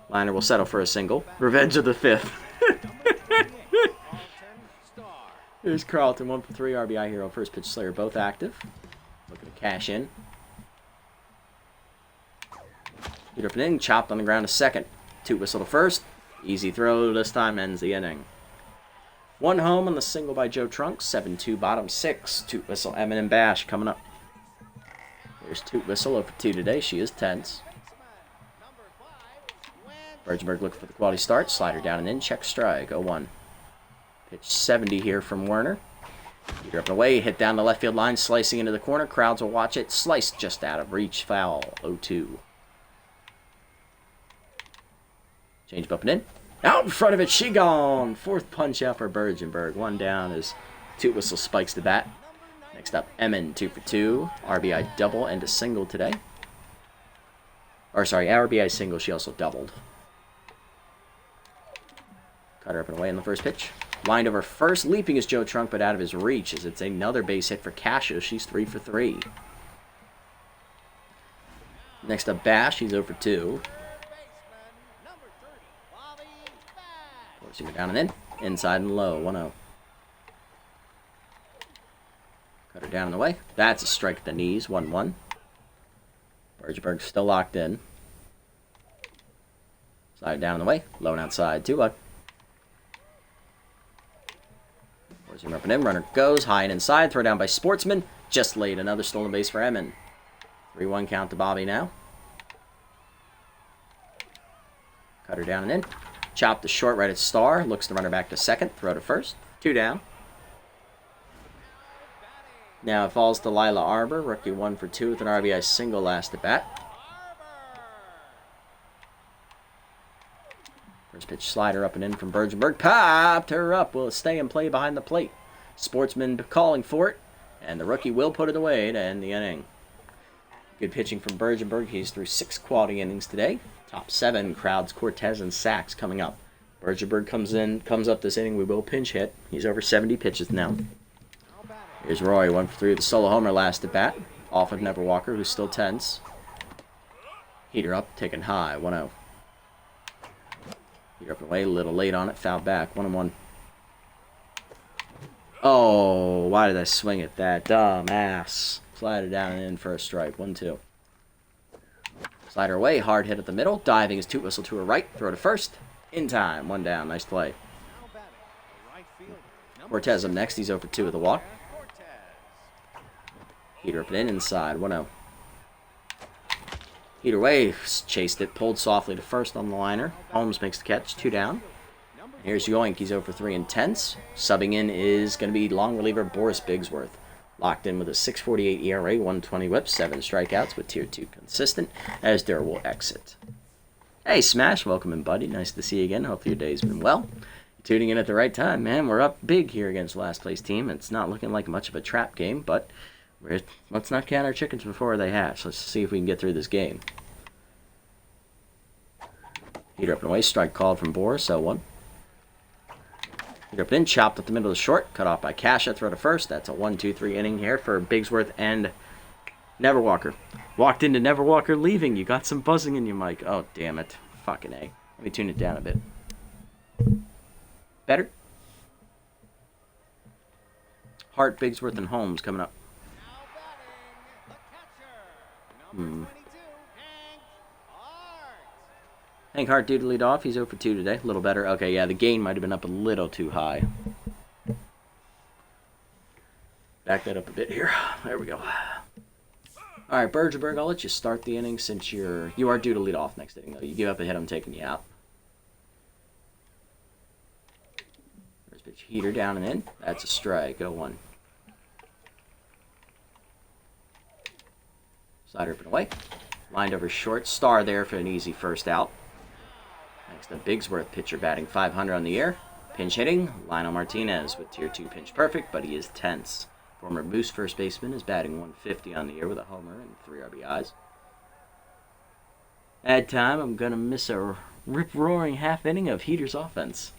Liner will settle for a single. Revenge of the 5th. Here's Carlton, 1 for 3, RBI hero, first pitch Slayer, both active. Looking to cash in. Heater up and in, chopped on the ground to second. Toot Whistle to first. Easy throw this time, ends the inning. 1 home on the single by Joe Trunk, 7-2 bottom 6. Toot Whistle, Emmett and Bash coming up. Here's Toot Whistle, 0 for 2 today. She is tense. Bergenberg looking for the quality start. Slider down and in. Check strike. 0-1. Pitch 70 here from Werner. Heater up and away. Hit down the left field line. Slicing into the corner. Crowds will watch it. Sliced just out of reach. Foul. 0-2. Change up and in. Out in front of it. She gone. 4th punch out for Bergenberg. 1 down as Toot Whistle spikes the bat. Next up, Emmon, 2 for 2. RBI double and a single today. Or, sorry, RBI single. She also doubled. Cutter up and away in the first pitch. Lined over first. Leaping is Joe Trunk, but out of his reach as it's another base hit for Cassius. She's 3 for 3. Next up, Bash. He's 0 for 2. Forcing her down and in. Inside and low. 1-0. Cut her down in the way. That's a strike at the knees. 1-1. Bergenberg still locked in. Slide down in the way. Low and outside. 2-1. Forcing her up and in. Runner goes. High and inside. Throw down by Sportsman. Just late. Another stolen base for Emmon. 3-1 count to Bobby now. Cut her down and in. Chop to short right at Star. Looks the runner back to second. Throw to first. 2 down. Now it falls to Lila Arbor, rookie 1 for 2 with an RBI single last at bat. First pitch slider up and in from Bergenberg. Popped her up. Will stay and play behind the plate. Sportsman calling for it. And the rookie will put it away to end the inning. Good pitching from Bergenberg. He's through 6 quality innings today. Top 7, Crowds, Cortez, and Sachs coming up. Bergenberg comes up this inning. We will pinch hit. He's over 70 pitches now. Here's Roy, 1 for 3 with a solo homer last at bat. Off of Neverwalker, who's still tense. Heater up, taken high, 1-0. Heater up and away, a little late on it, foul back, 1-1. Oh, why did I swing at that? Dumb ass. Slide it down and in for a strike, 1-2. Slider away, hard hit at the middle. Diving his toot whistle to her right. Throw to first. In time. 1 down. Nice play. Cortez up next. He's 0 for 2 with a walk. Heater up and in inside. 1-0. Heater away. Chased it. Pulled softly to first on the liner. Holmes makes the catch. 2 down. Here's Yoink. He's 0 for 3 and tense. Subbing in is going to be long reliever Boris Bigsworth. Locked in with a 6.48 ERA, 120 whip, 7 strikeouts with Tier 2 consistent, as Durr will exit. Hey, Smash, welcome in, buddy. Nice to see you again. Hopefully your day's been well. You're tuning in at the right time, man. We're up big here against the last place team. It's not looking like much of a trap game, but let's not count our chickens before they hatch. Let's see if we can get through this game. Heater up and away, strike called from Boris, 0-1. Heater up in, chopped up the middle of the short, cut off by Kasha, throw to first. That's a 1-2-3 inning here for Bigsworth and Neverwalker. Walked into Neverwalker leaving. You got some buzzing in your mic. Oh, damn it. Fucking A. Let me tune it down a bit. Better? Hart, Bigsworth, and Holmes coming up. Hank Hart due to lead off. He's 0 for 2 today. A little better. Okay, yeah, the gain might have been up a little too high. Back that up a bit here. There we go. All right, Bergenberg, I'll let you start the inning since you are due to lead off next inning, though. You give up a hit, I'm taking you out. First pitch, heater down and in. That's a strike. 0-1. Slider up and away. Lined over short. Star there for an easy first out. Next up, Bigsworth, pitcher batting 500 on the year. Pinch hitting, Lionel Martinez with Tier 2 pinch perfect, but he is tense. Former Moose first baseman is batting 150 on the year with a homer and 3 RBIs. At time, I'm going to miss a rip-roaring half inning of Heater's offense.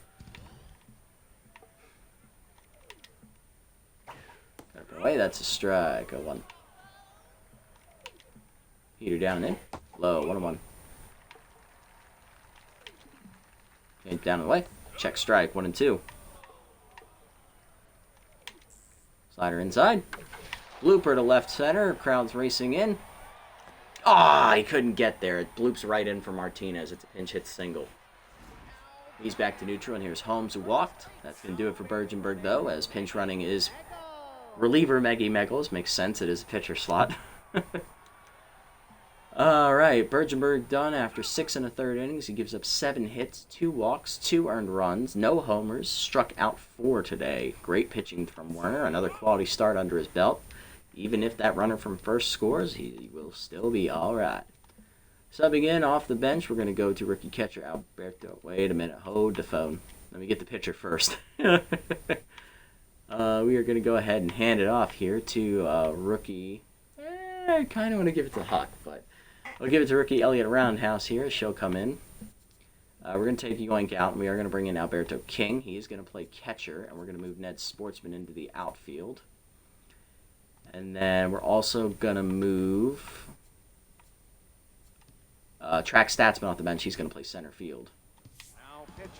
Up and away, that's a strike. 0-1. Heater down and in. Low, 1-1. Change down and away. Check strike, 1-2. Slider inside. Blooper to left center. Crowd's racing in. Ah, he couldn't get there. It bloops right in for Martinez. It's a pinch hit single. He's back to neutral, and here's Holmes who walked. That's going to do it for Bergenberg, though, as pinch running is reliever Meggy Megals. Makes sense. It is a pitcher slot. All right, Bergenberg done after 6 1/3 innings. He gives up 7 hits, 2 walks, 2 earned runs, no homers, struck out 4 today. Great pitching from Werner, another quality start under his belt. Even if that runner from first scores, he will still be all right. Subbing in off the bench, we're going to go to rookie catcher Alberto. Wait a minute, hold the phone. Let me get the pitcher first. We are going to go ahead and hand it off here to rookie. I kind of want to give it to Huck, but I'll give it to rookie Elliott Roundhouse here. She'll come in. We're going to take Yoink out, and we are going to bring in Alberto King. He is going to play catcher, and we're going to move Ned Sportsman into the outfield. And then we're also going to move Track Statsman off the bench. He's going to play center field. Now pitching,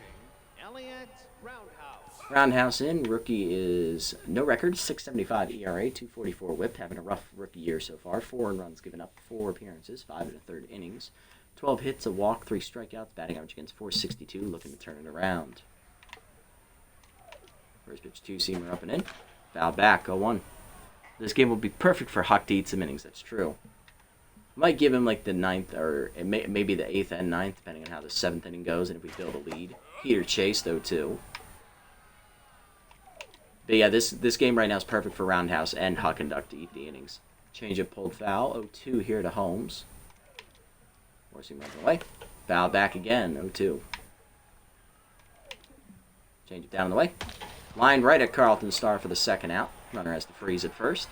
Elliott Roundhouse. Roundhouse in. Rookie is no record, 6.75 ERA, 2.44 whip. Having a rough rookie year so far. 4 earned runs given up, 4 appearances, 5 1/3 innings. 12 hits, a walk, 3 strikeouts. Batting average against .462. Looking to turn it around. First pitch, 2-seamer up and in. Foul back, 0-1. This game will be perfect for Huck to eat some innings. That's true. Might give him like the 9th or maybe the 8th and 9th, depending on how the 7th inning goes and if we build a lead. Heater chase, 0-2. But yeah, this game right now is perfect for Roundhouse and Huck and Duck to eat the innings. Change up, pulled foul, 0-2 here to Holmes. Forcing right away. Foul back again, 0-2. Change it down in the way. Lined right at Carlton's star for the second out. Runner has to freeze at first.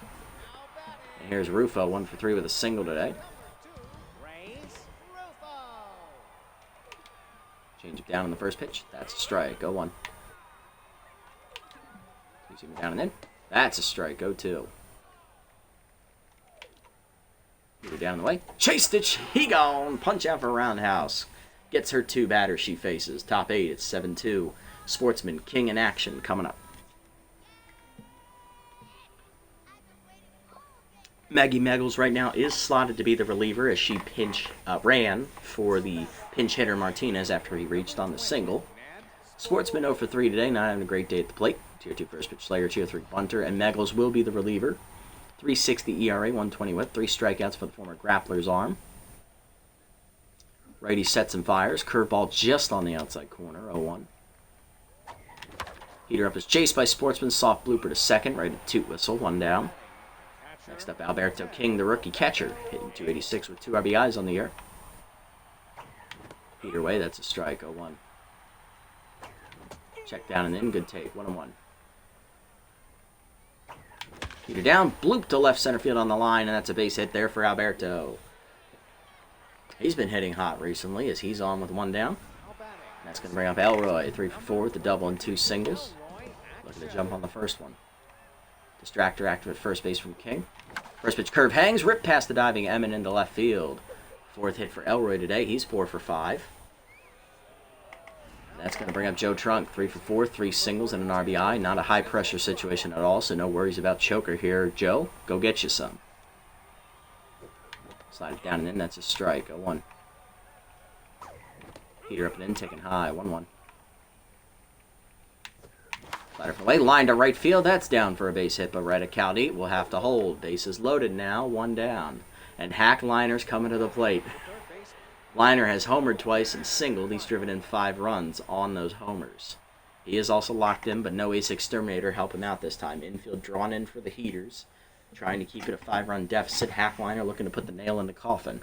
And here's Rufo, 1 for 3 with a single today. Change it down on the first pitch. That's a strike. 0-1. Keeps him down and in. That's a strike. 0-2. Get her down the way. Chased it. He gone. Punch out for roundhouse. Gets her 2 batters she faces. Top 8. It's 7-2. Sportsman King in action coming up. Maggie Meggles right now is slotted to be the reliever as she ran for the pinch hitter Martinez after he reached on the single. Sportsman 0 for 3 today, not having a great day at the plate. Tier 2 first pitch Slayer, Tier 3 bunter, and Meggles will be the reliever. 3.60 ERA, 120 whip, 3 strikeouts for the former grappler's arm. Righty sets and fires. Curveball just on the outside corner, 0-1. Heater up is chased by Sportsman, soft blooper to second, right at toot whistle, 1 down. Next up, Alberto King, the rookie catcher, hitting 286 with 2 RBIs on the year. Heater away, that's a strike, 0-1. Check down and in, good take, 1-1. Heater down, bloop to left center field on the line, and that's a base hit there for Alberto. He's been hitting hot recently as he's on with 1 down. That's going to bring up Elroy, 3 for 4 with the double and 2 singles. Looking to jump on the first one. Distractor active at first base from King. First pitch curve hangs, ripped past the diving Emmett into left field. 4th hit for Elroy today. He's 4 for 5. That's going to bring up Joe Trunk, 3 for 4, 3 singles and an RBI. Not a high pressure situation at all, so no worries about choker here. Joe, go get you some. Slide it down and in, that's a strike, 0-1. Heater up and in, taking high, 1-1. Slider from away, line to right field, that's down for a base hit, but right at Caldeep will have to hold. Bases loaded now, 1 down. And Hack Liner's coming to the plate. Liner has homered twice and singled. He's driven in 5 runs on those homers. He is also locked in, but no ace exterminator helping out this time. Infield drawn in for the Heaters. Trying to keep it a 5-run deficit. Hack Liner looking to put the nail in the coffin.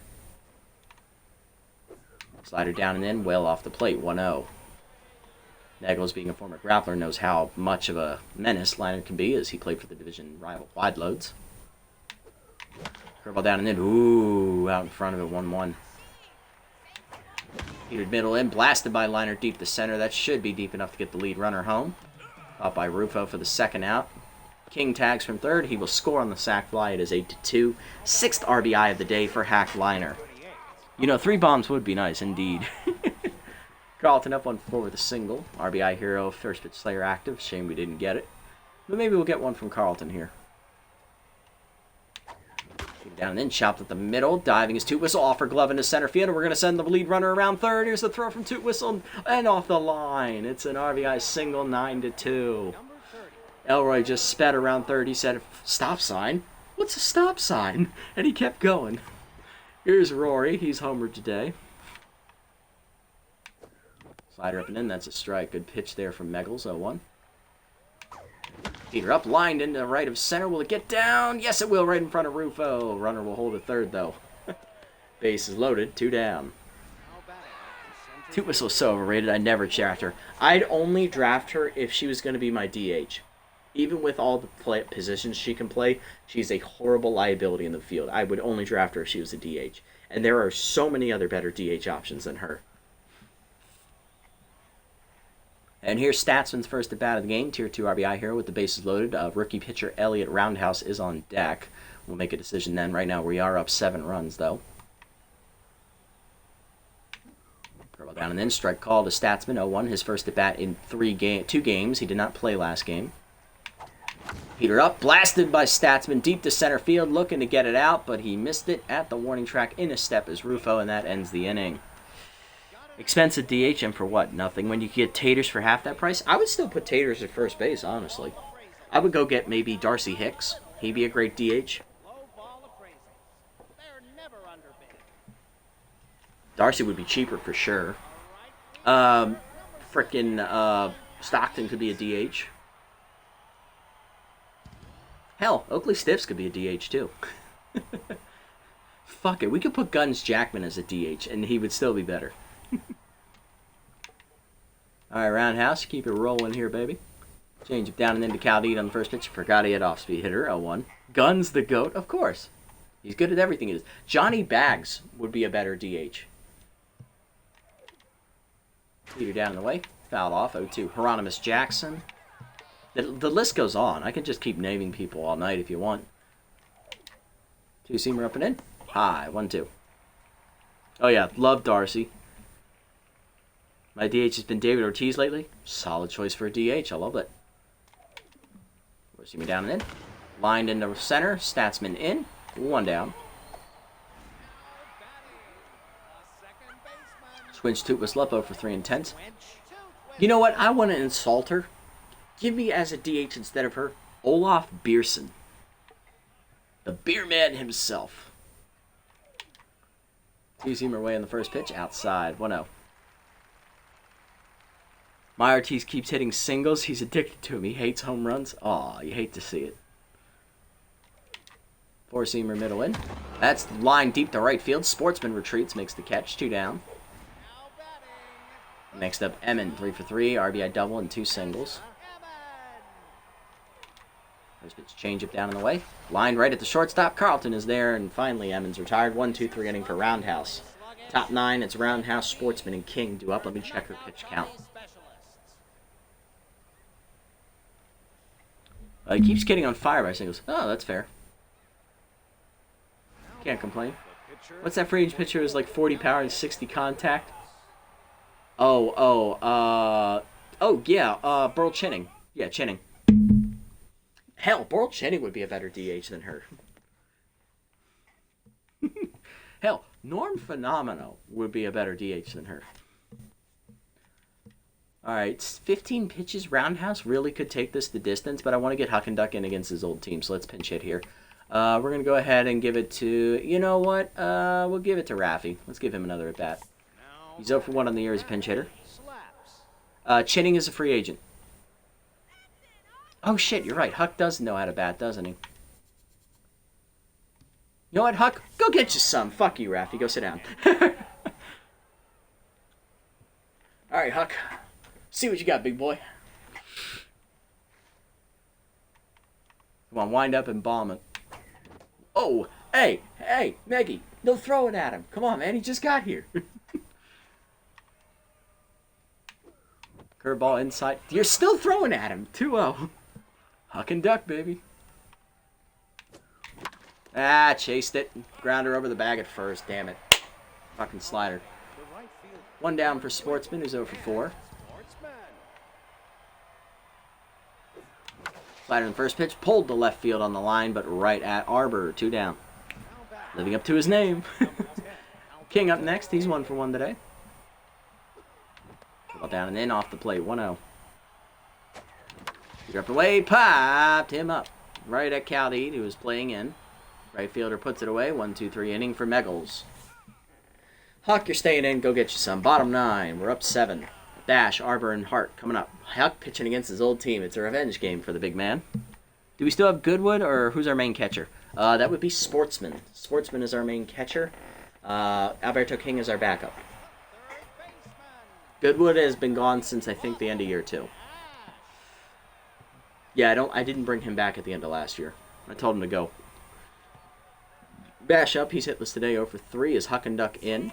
Slider down and in, well off the plate, 1-0. Naggles, being a former grappler, knows how much of a menace Liner can be as he played for the division rival Wide Loads. Curveball down and in, ooh, out in front of it, 1-1. Heated middle in, blasted by Liner deep to center. That should be deep enough to get the lead runner home. Caught by Rufo for the second out. King tags from third. He will score on the sac fly. It is 8-2. 6th RBI of the day for Hack Liner. You know, 3 bombs would be nice, indeed. Carlton up 1-4 with a single. RBI hero, first pitch Slayer active. Shame we didn't get it. But maybe we'll get one from Carlton here. Down and in, chopped at the middle. Diving his toot whistle, offer glove into center field. And we're going to send the lead runner around third. Here's the throw from toot whistle and off the line. It's an RBI single, 9-2. Elroy just sped around third. He said, stop sign? What's a stop sign? And he kept going. Here's Rory. He's homered today. Slider up and in. That's a strike. Good pitch there from Meggles. 0-1. Heater up, lined into right of center. Will it get down? Yes, it will, right in front of Rufo. Runner will hold at third, though. Base is loaded. 2 down. Toot Whistle is so overrated. I never draft her. I'd only draft her if she was going to be my DH. Even with all the positions she can play, she's a horrible liability in the field. I would only draft her if she was a DH. And there are so many other better DH options than her. And here's Statsman's first at bat of the game. Tier 2 RBI hero with the bases loaded. Rookie pitcher Elliot Roundhouse is on deck. We'll make a decision then. Right now we are up 7 runs, though. Curl down and in. Strike call to Statsman. 0-1. His first at bat in 2 games. He did not play last game. Heater up. Blasted by Statsman deep to center field. Looking to get it out, but he missed it at the warning track. In a step is Rufo, and that ends the inning. Expensive DH, and for what? Nothing. When you get Taters for half that price, I would still put Taters at first base, honestly. I would go get maybe Darcy Hicks. He'd be a great DH. Darcy would be cheaper for sure. Stockton could be a DH. Hell, Oakley Stiffs could be a DH too. Fuck it, we could put Guns Jackman as a DH, and he would still be better. All right, roundhouse. Keep it rolling here, baby. Change it down and into Caldede on the first pitch. Forgot he had off-speed hitter. 0-1. Guns the GOAT, of course. He's good at everything he does. Johnny Bags would be a better DH. Peter down in the way. Fouled off. 0-2. Hieronymus Jackson. The list goes on. I can just keep naming people all night if you want. Two-seamer up and in. High. 1-2. Oh, yeah. Love Darcy. My DH has been David Ortiz lately. Solid choice for a DH. I love it. See me down and in. Lined into center. Statsman in. 1 down. Swinch Toot was Lepo for 3 10. You know what? I want to insult her. Give me as a DH instead of her, Olaf Beerson. The beer man himself. Two-seamer away on the first pitch. Outside. 1-0. My Ortiz keeps hitting singles. He's addicted to him. He hates home runs. Aw, you hate to see it. Four-seamer middle in. That's line deep to right field. Sportsman retreats, makes the catch. 2 down. Next up, Emmon. 3 for 3. RBI double and 2 singles. First pitch changeup down in the way. Lined right at the shortstop. Carlton is there, and finally Emmons retired. 1-2-3 inning for Roundhouse. Top 9, it's Roundhouse, Sportsman, and King due up. Let me check her pitch count. He keeps getting on fire by singles. Oh, that's fair. Can't complain. What's that for age pitcher? Is like 40 power and 60 contact. Oh, yeah, Burl Chinning. Yeah, Chinning. Hell, Burl Chinning would be a better DH than her. Hell, Norm Phenomenal would be a better DH than her. Alright, 15 pitches. Roundhouse really could take this the distance, but I want to get Huck and Duck in against his old team, so let's pinch hit here. We're going to go ahead and give it to... You know what? We'll give it to Raffy. Let's give him another at-bat. He's 0 for 1 on the year as a pinch hitter. Chinning is a free agent. Oh, shit, you're right. Huck does know how to bat, doesn't he? You know what, Huck? Go get you some. Fuck you, Raffy. Go sit down. Alright, Huck. See what you got, big boy. Come on, wind up and bomb it. Oh, hey, Meggie. No, throw it at him. Come on, man. He just got here. Curveball inside. You're still throwing at him. 2-0. Huck and Duck, baby. Ah, chased it. Grounder over the bag at first. Damn it. Fucking slider. 1 down for Sportsman, who's 0 for 4. Slider in the first pitch. Pulled to left field on the line, but right at Arbor. 2 down. Living up to his name. King up next. He's 1 for 1 today. Ball down and in off the plate. 1-0. He dropped away. Popped him up. Right at Caldede, who was playing in. Right fielder puts it away. 1-2-3 inning for Meggles. Huck, you're staying in. Go get you some. Bottom 9. We're up 7. Dash, Arbor, and Hart coming up. Huck pitching against his old team. It's a revenge game for the big man. Do we still have Goodwood, or who's our main catcher? That would be Sportsman. Sportsman is our main catcher. Alberto King is our backup. Goodwood has been gone since I think the end of year 2. Yeah, I didn't bring him back at the end of last year. I told him to go. Bash up, he's hitless today. 0 for 3 is Huck and Duck in.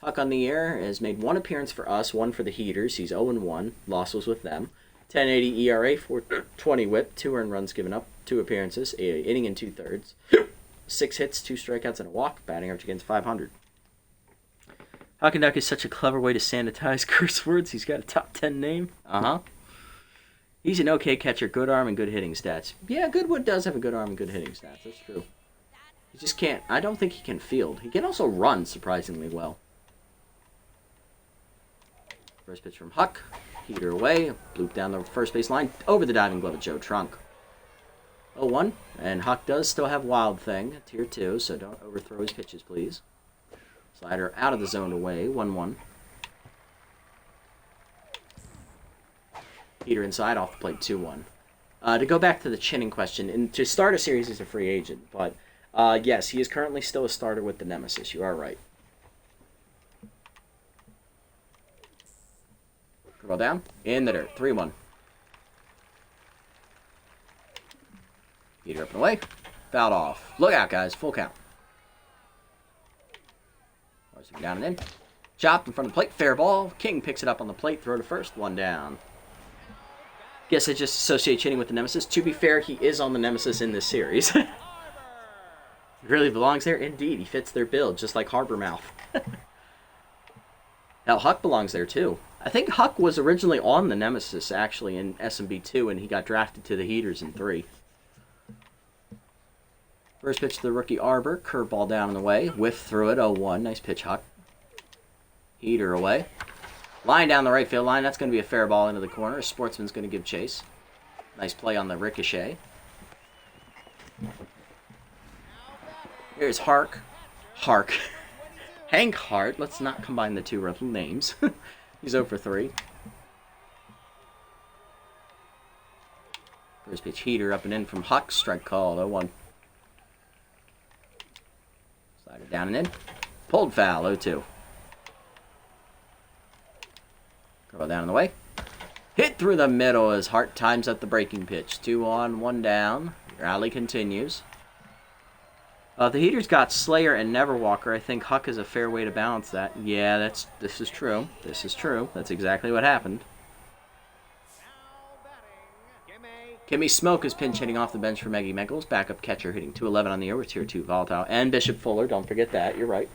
Huck on the year has made 1 appearance for us, 1 for the Heaters. He's 0-1. Loss was with them. 10.80 ERA, 4.20 WHIP, 2 earned runs given up, 2 appearances, an inning and 2/3. 6 hits, 2 strikeouts, and a walk. Batting average against 500. Huck and Duck is such a clever way to sanitize curse words. He's got a top 10 name. He's an okay catcher, good arm and good hitting stats. Yeah, Goodwood does have a good arm and good hitting stats. That's true. He just can't. I don't think he can field. He can also run surprisingly well. First pitch from Huck. Heater away. Bloop down the first base line. Over the diving glove of Joe Trunk. 0-1. And Huck does still have Wild Thing. Tier 2, so don't overthrow his pitches, please. Slider out of the zone away. 1-1. Heater inside, off the plate. 2-1. To go back to the Chinning question, and to start a series as a free agent, but yes, he is currently still a starter with the Nemesis. You are right. Curveball down. In the dirt. 3-1. Heater up and away. Fouled off. Look out, guys. Full count. Down and in. Chopped in front of the plate. Fair ball. King picks it up on the plate. Throw to first. 1 down. Guess I just associate hitting with the Nemesis. To be fair, he is on the Nemesis in this series. He really belongs there? Indeed. He fits their build, just like Harbormouth. Now, Huck belongs there, too. I think Huck was originally on the Nemesis, actually, in SMB 2, and he got drafted to the Heaters in 3. First pitch to the rookie Arbor. Curveball down and away. Whiff through it. 0-1. Nice pitch, Huck. Heater away. Line down the right field line. That's going to be a fair ball into the corner. Sportsman's going to give chase. Nice play on the ricochet. Here's Hark. Hank Hart. Let's not combine the two names. He's 0 for 3. First pitch heater up and in from Huck. Strike called. 0-1. Slider down and in. Pulled foul. 0-2. Curl down in the way. Hit through the middle as Hart times up the breaking pitch. 2 on, 1 down. Rally continues. The Heaters got Slayer and Neverwalker. I think Huck is a fair way to balance that. Yeah, this is true. This is true. That's exactly what happened. Kimmy Smoke is pinch hitting off the bench for Maggie Meggles. Backup catcher hitting 211 on the year with Tier 2 Volatile. And Bishop Fuller. Don't forget that. You're right.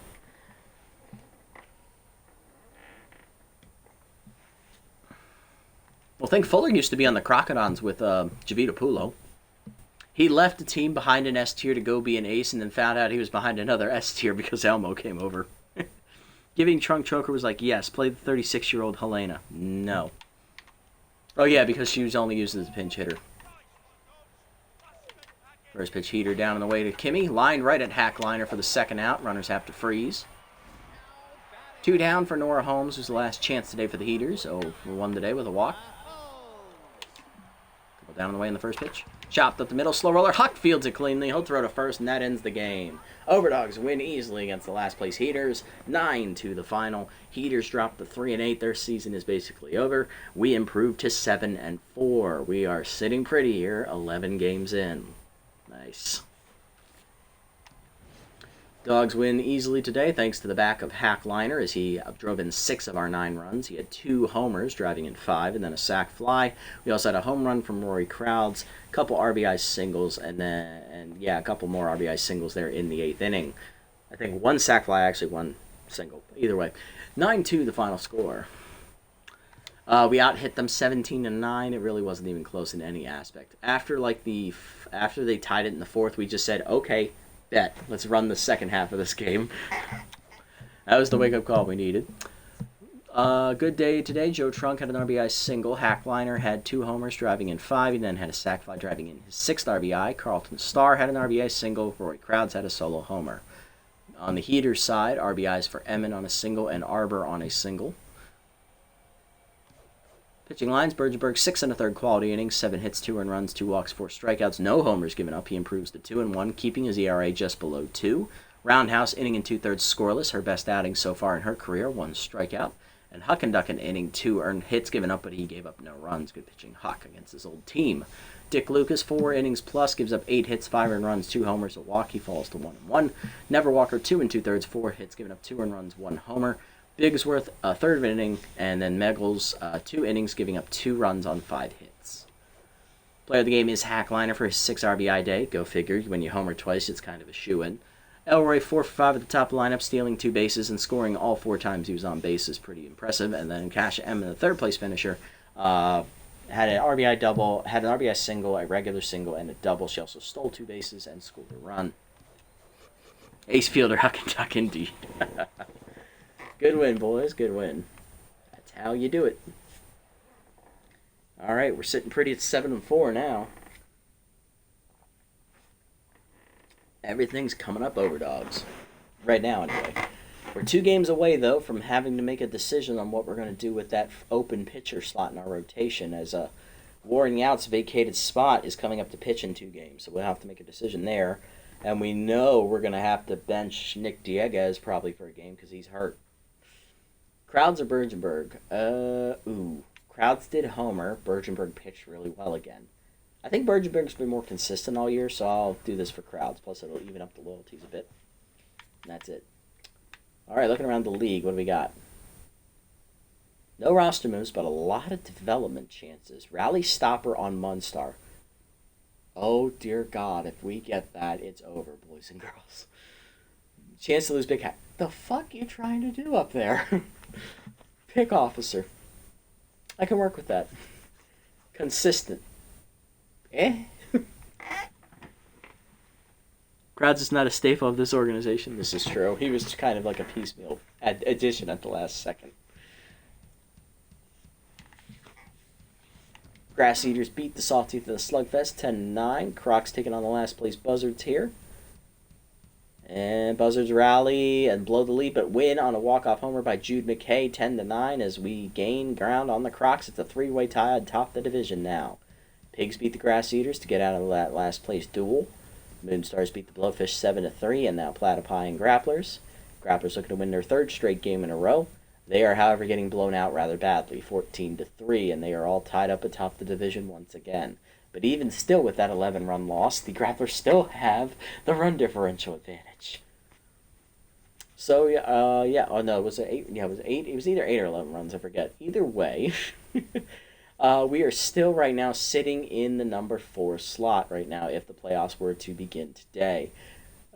Well, I think Fuller used to be on the Crocodons with Javita Pulo. He left the team behind an S tier to go be an ace and then found out he was behind another S tier because Elmo came over. Giving Trunk Choker was like, yes, play the 36-year-old Helena. No. Oh, yeah, because she was only used as a pinch hitter. First pitch heater down on the way to Kimmy. Line right at Hack Liner for the second out. Runners have to freeze. 2 down for Nora Holmes, who's the last chance today for the Heaters. 0 for 1 today with a walk. Couple down on the way in the first pitch. Chopped up the middle, slow roller. Huck fields it cleanly. He'll throw to first, and that ends the game. Overdogs win easily against the last place Heaters. 9-2 the final. Heaters dropped to 3-8. Their season is basically over. We improved to 7-4. We are sitting pretty here, 11 games in. Nice. Dogs win easily today thanks to the back of Hack Liner as he drove in 6 of our 9 runs. He had 2 homers, driving in 5, and then a sac fly. We also had a home run from Rory Crowds, a couple RBI singles, and a couple more RBI singles there in the 8th inning. I think 1 sac fly, actually 1 single. Either way, 9-2 the final score. We out-hit them 17-9. It really wasn't even close in any aspect. After they tied it in the 4th, we just said, okay, bet. Let's run the second half of this game. That was the wake-up call we needed. Good day today. Joe Trunk had an RBI single. Hackliner had 2 homers, driving in 5. He then had a sac fly, driving in his 6th RBI. Carlton Starr had an RBI single. Roy Crowds had a solo homer. On the Heaters side, RBIs for Emmett on a single and Arbor on a single. Pitching lines, Bergenberg 6 1/3 quality innings, 7 hits, 2 earned runs, 2 walks, 4 strikeouts, no homers given up. He improves to 2-1, keeping his ERA just below 2. Roundhouse inning and 2/3 scoreless, her best outing so far in her career, 1 strikeout. And Huckenduck an inning, 2 earned hits given up, but he gave up no runs. Good pitching Huck against his old team. Dick Lucas 4 innings plus, gives up 8 hits, 5 earned runs, 2 homers, a walk. He falls to 1-1. Neverwalker 2 2/3, 4 hits, given up 2 earned runs, 1 homer. Bigsworth, a 3rd of an inning, and then Meggles, 2 innings, giving up 2 runs on 5 hits. Player of the game is Hackliner for his 6 RBI day. Go figure. When you homer twice, it's kind of a shoo-in. Elroy 4 for 5 at the top of the lineup, stealing 2 bases and scoring all 4 times he was on base is pretty impressive. And then Kasha M, the 3rd place finisher, had an RBI double, had an RBI single, a regular single, and a double. She also stole 2 bases and scored a run. Ace fielder Huckenduck indeed. Good win, boys. Good win. That's how you do it. All right, we're sitting pretty at 7-4 now. Everything's coming up Overdogs. Right now, anyway. We're 2 games away, though, from having to make a decision on what we're going to do with that open pitcher slot in our rotation, as Warren Out's vacated spot is coming up to pitch in 2 games. So we'll have to make a decision there. And we know we're going to have to bench Nick Dieguez probably for a game because he's hurt. Crowds or Bergenberg? Krauts did homer. Bergenberg pitched really well again. I think Bergenberg's been more consistent all year, so I'll do this for Krauts. Plus, it'll even up the loyalties a bit. And that's it. All right, looking around the league, what do we got? No roster moves, but a lot of development chances. Rally stopper on Munstar. Oh, dear God. If we get that, it's over, boys and girls. Chance to lose big hat. The fuck you trying to do up there? Pick officer. I can work with that. Consistent. Krauts is not a staple of this organization. This is true. He was kind of like a piecemeal addition at the last second. Grass Eaters beat the Sawtooth of the Slugfest 10-9. Crocs taking on the last place Buzzards here. And Buzzards rally and blow the lead, but win on a walk-off homer by Jude McKay 10-9 as we gain ground on the Crocs. It's a three-way tie atop the division now. Pigs beat the Grass Eaters to get out of that last place duel. Moonstars beat the Blowfish 7-3, and now Platypi and Grapplers. Grapplers looking to win their third straight game in a row. They are, however, getting blown out rather badly, 14-3, and they are all tied up atop the division once again. But even still, with that 11-run loss, the Grapplers still have the run differential advantage. So was it 8? Yeah, it was 8. It was either 8 or 11 runs, I forget. Either way, we are still right now sitting in the number 4 slot right now if the playoffs were to begin today.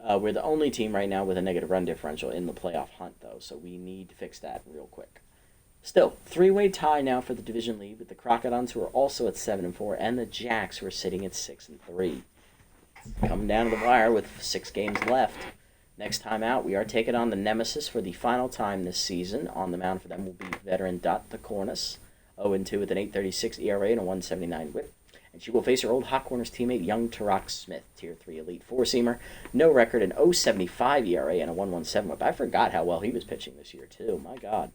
We're the only team right now with a negative run differential in the playoff hunt, though, so we need to fix that real quick. Still, three-way tie now for the division lead with the Crocodons, who are also at 7-4, and the Jacks, who are sitting at 6-3. Coming down to the wire with 6 games left. Next time out, we are taking on the Nemesis for the final time this season. On the mound for them will be veteran Dot DeCornis, 0-2 with an 8.36 ERA and a 1.79 WHIP. And she will face her old Hot Corners teammate, young Tarak Smith, Tier 3 Elite Four-Seamer. No record, an 0.75 ERA and a 1.17 WHIP. I forgot how well he was pitching this year, too. My God.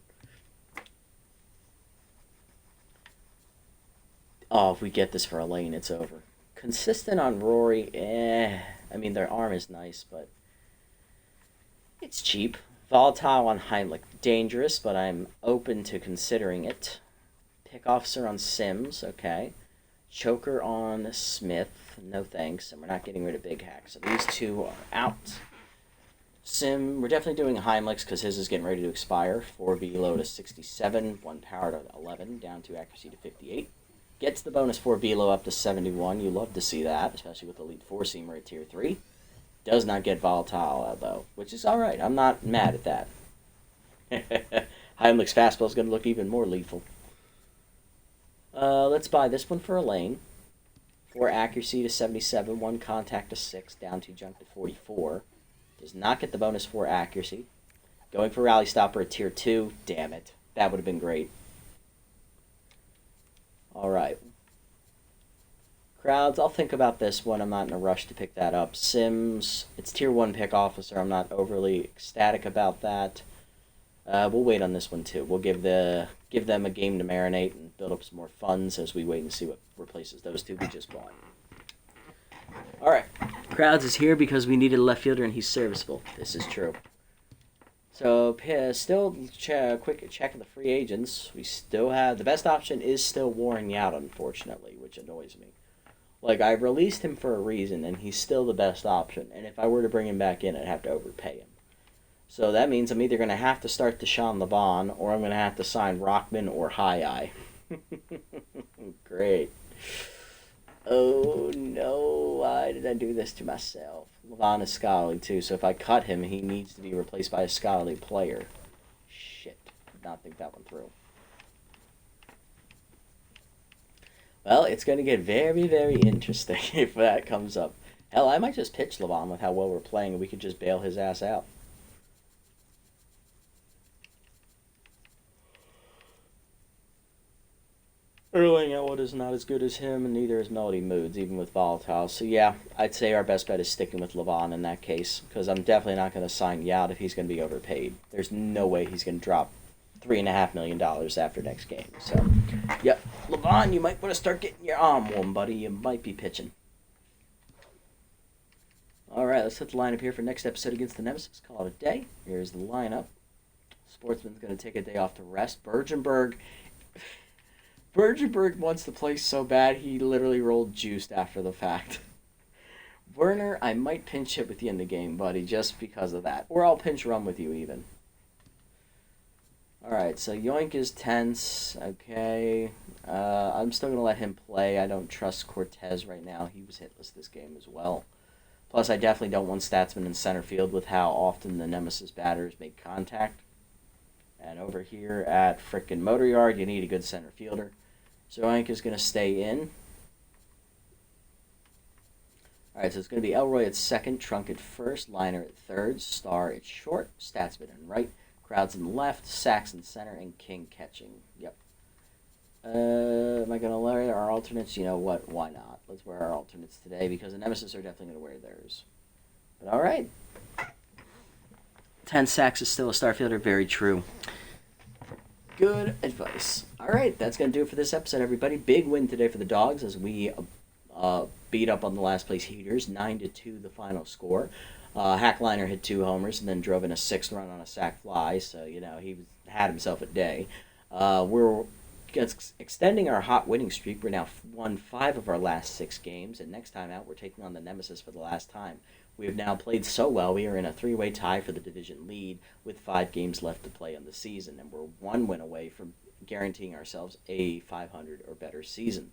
Oh, if we get this for Elaine, it's over. Consistent on Rory, I mean, their arm is nice, but it's cheap. Volatile on Heimlich. Dangerous, but I'm open to considering it. Pick officer on Sims, okay. Choker on Smith, no thanks, and we're not getting rid of Big Hack. So these two are out. Sim, we're definitely doing Heimlich's because his is getting ready to expire. 4 velo to 67, 1 power to 11, down to accuracy to 58. Gets the bonus 4 velo up to 71. You love to see that, especially with Elite Four-Seamer at Tier 3. Does not get volatile, though, which is alright. I'm not mad at that. Heimlich's fastball is going to look even more lethal. Let's buy this one for Elaine. 4 accuracy to 77, 1 contact to 6, down to junk to 44. Does not get the bonus 4 accuracy. Going for Rally Stopper at Tier 2. Damn it. That would have been great. Alright. Crowds, I'll think about this one. I'm not in a rush to pick that up. Sims, it's Tier 1 pick officer. I'm not overly ecstatic about that. We'll wait on this one too. We'll give them a game to marinate and build up some more funds as we wait and see what replaces those two we just bought. Alright. Crowds is here because we needed a left fielder and he's serviceable. This is true. So, still quick check of the free agents. We still have... The best option is still Warren Yount, unfortunately, which annoys me. Like, I released him for a reason, and he's still the best option. And if I were to bring him back in, I'd have to overpay him. So that means I'm either going to have to start Deshaun Levon, or I'm going to have to sign Rockman or High-Eye. Great. Oh, no. Why did I do this to myself? Levon is scholarly, too, so if I cut him, he needs to be replaced by a scholarly player. Shit. Did not think that one through. Well, it's going to get very, very interesting if that comes up. Hell, I might just pitch Levon with how well we're playing, and we could just bail his ass out. Erling Elwood is not as good as him, and neither is Melody Moods, even with Volatile. So yeah, I'd say our best bet is sticking with Levon in that case, because I'm definitely not going to sign Yount if he's going to be overpaid. There's no way he's going to drop $3.5 million after next game. So, yep, Levon, you might want to start getting your arm warm, buddy. You might be pitching. All right, let's hit the lineup here for next episode against the Nemesis. Call it a day. Here's the lineup. Sportsman's going to take a day off to rest. Bergenberg... Bergenberg wants to play so bad he literally rolled juiced after the fact. Werner, I might pinch hit with you in the game, buddy, just because of that. Or I'll pinch run with you even. Alright, so Yoink is tense. Okay. I'm still going to let him play. I don't trust Cortez right now. He was hitless this game as well. Plus, I definitely don't want Statsman in center field with how often the Nemesis batters make contact. And over here at frickin' Motor Yard, you need a good center fielder. So Yoink is going to stay in. Alright, so it's going to be Elroy at second, Trunk at first, Liner at third, Star at short, Statsman in right, Crowds in left, Sacks in center, and King catching. Yep. Am I going to wear our alternates? You know what? Why not? Let's wear our alternates today because the Nemesis are definitely going to wear theirs. But alright. 10 sacks is still a star fielder. Very true. Good advice. Alright, that's going to do it for this episode, everybody. Big win today for the Dogs as we beat up on the last place Heaters. 9-2 the final score. Hackliner hit 2 homers and then drove in a 6th run on a sac fly, so, you know, he had himself a day. We're extending our hot winning streak. We're now won 5 of our last 6 games, and next time out we're taking on the Nemesis for the last time. We have now played so well, we are in a 3-way tie for the division lead with 5 games left to play on the season, and we're 1 win away from guaranteeing ourselves a 500 or better season.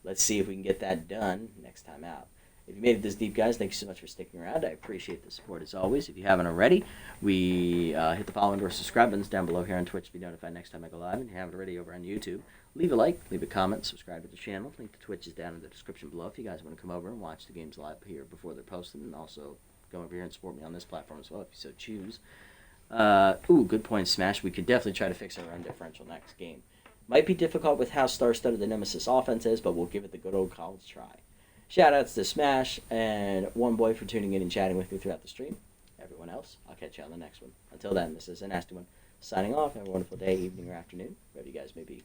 Let's see if we can get that done next time out. If you made it this deep, guys, thank you so much for sticking around. I appreciate the support as always. If you haven't already, we hit the follow and or subscribe buttons down below here on Twitch to be notified next time I go live. And if you haven't already over on YouTube, leave a like, leave a comment, subscribe to the channel. Link to Twitch is down in the description below if you guys want to come over and watch the games live here before they're posted. And also go over here and support me on this platform as well if you so choose. Good point, Smash. We could definitely try to fix our run differential next game. Might be difficult with how star-studded the Nemesis offense is, but we'll give it the good old college try. Shoutouts to Smash and One Boy for tuning in and chatting with me throughout the stream. Everyone else, I'll catch you on the next one. Until then, this is a nasty one. Signing off. Have a wonderful day, evening, or afternoon, wherever you guys may be.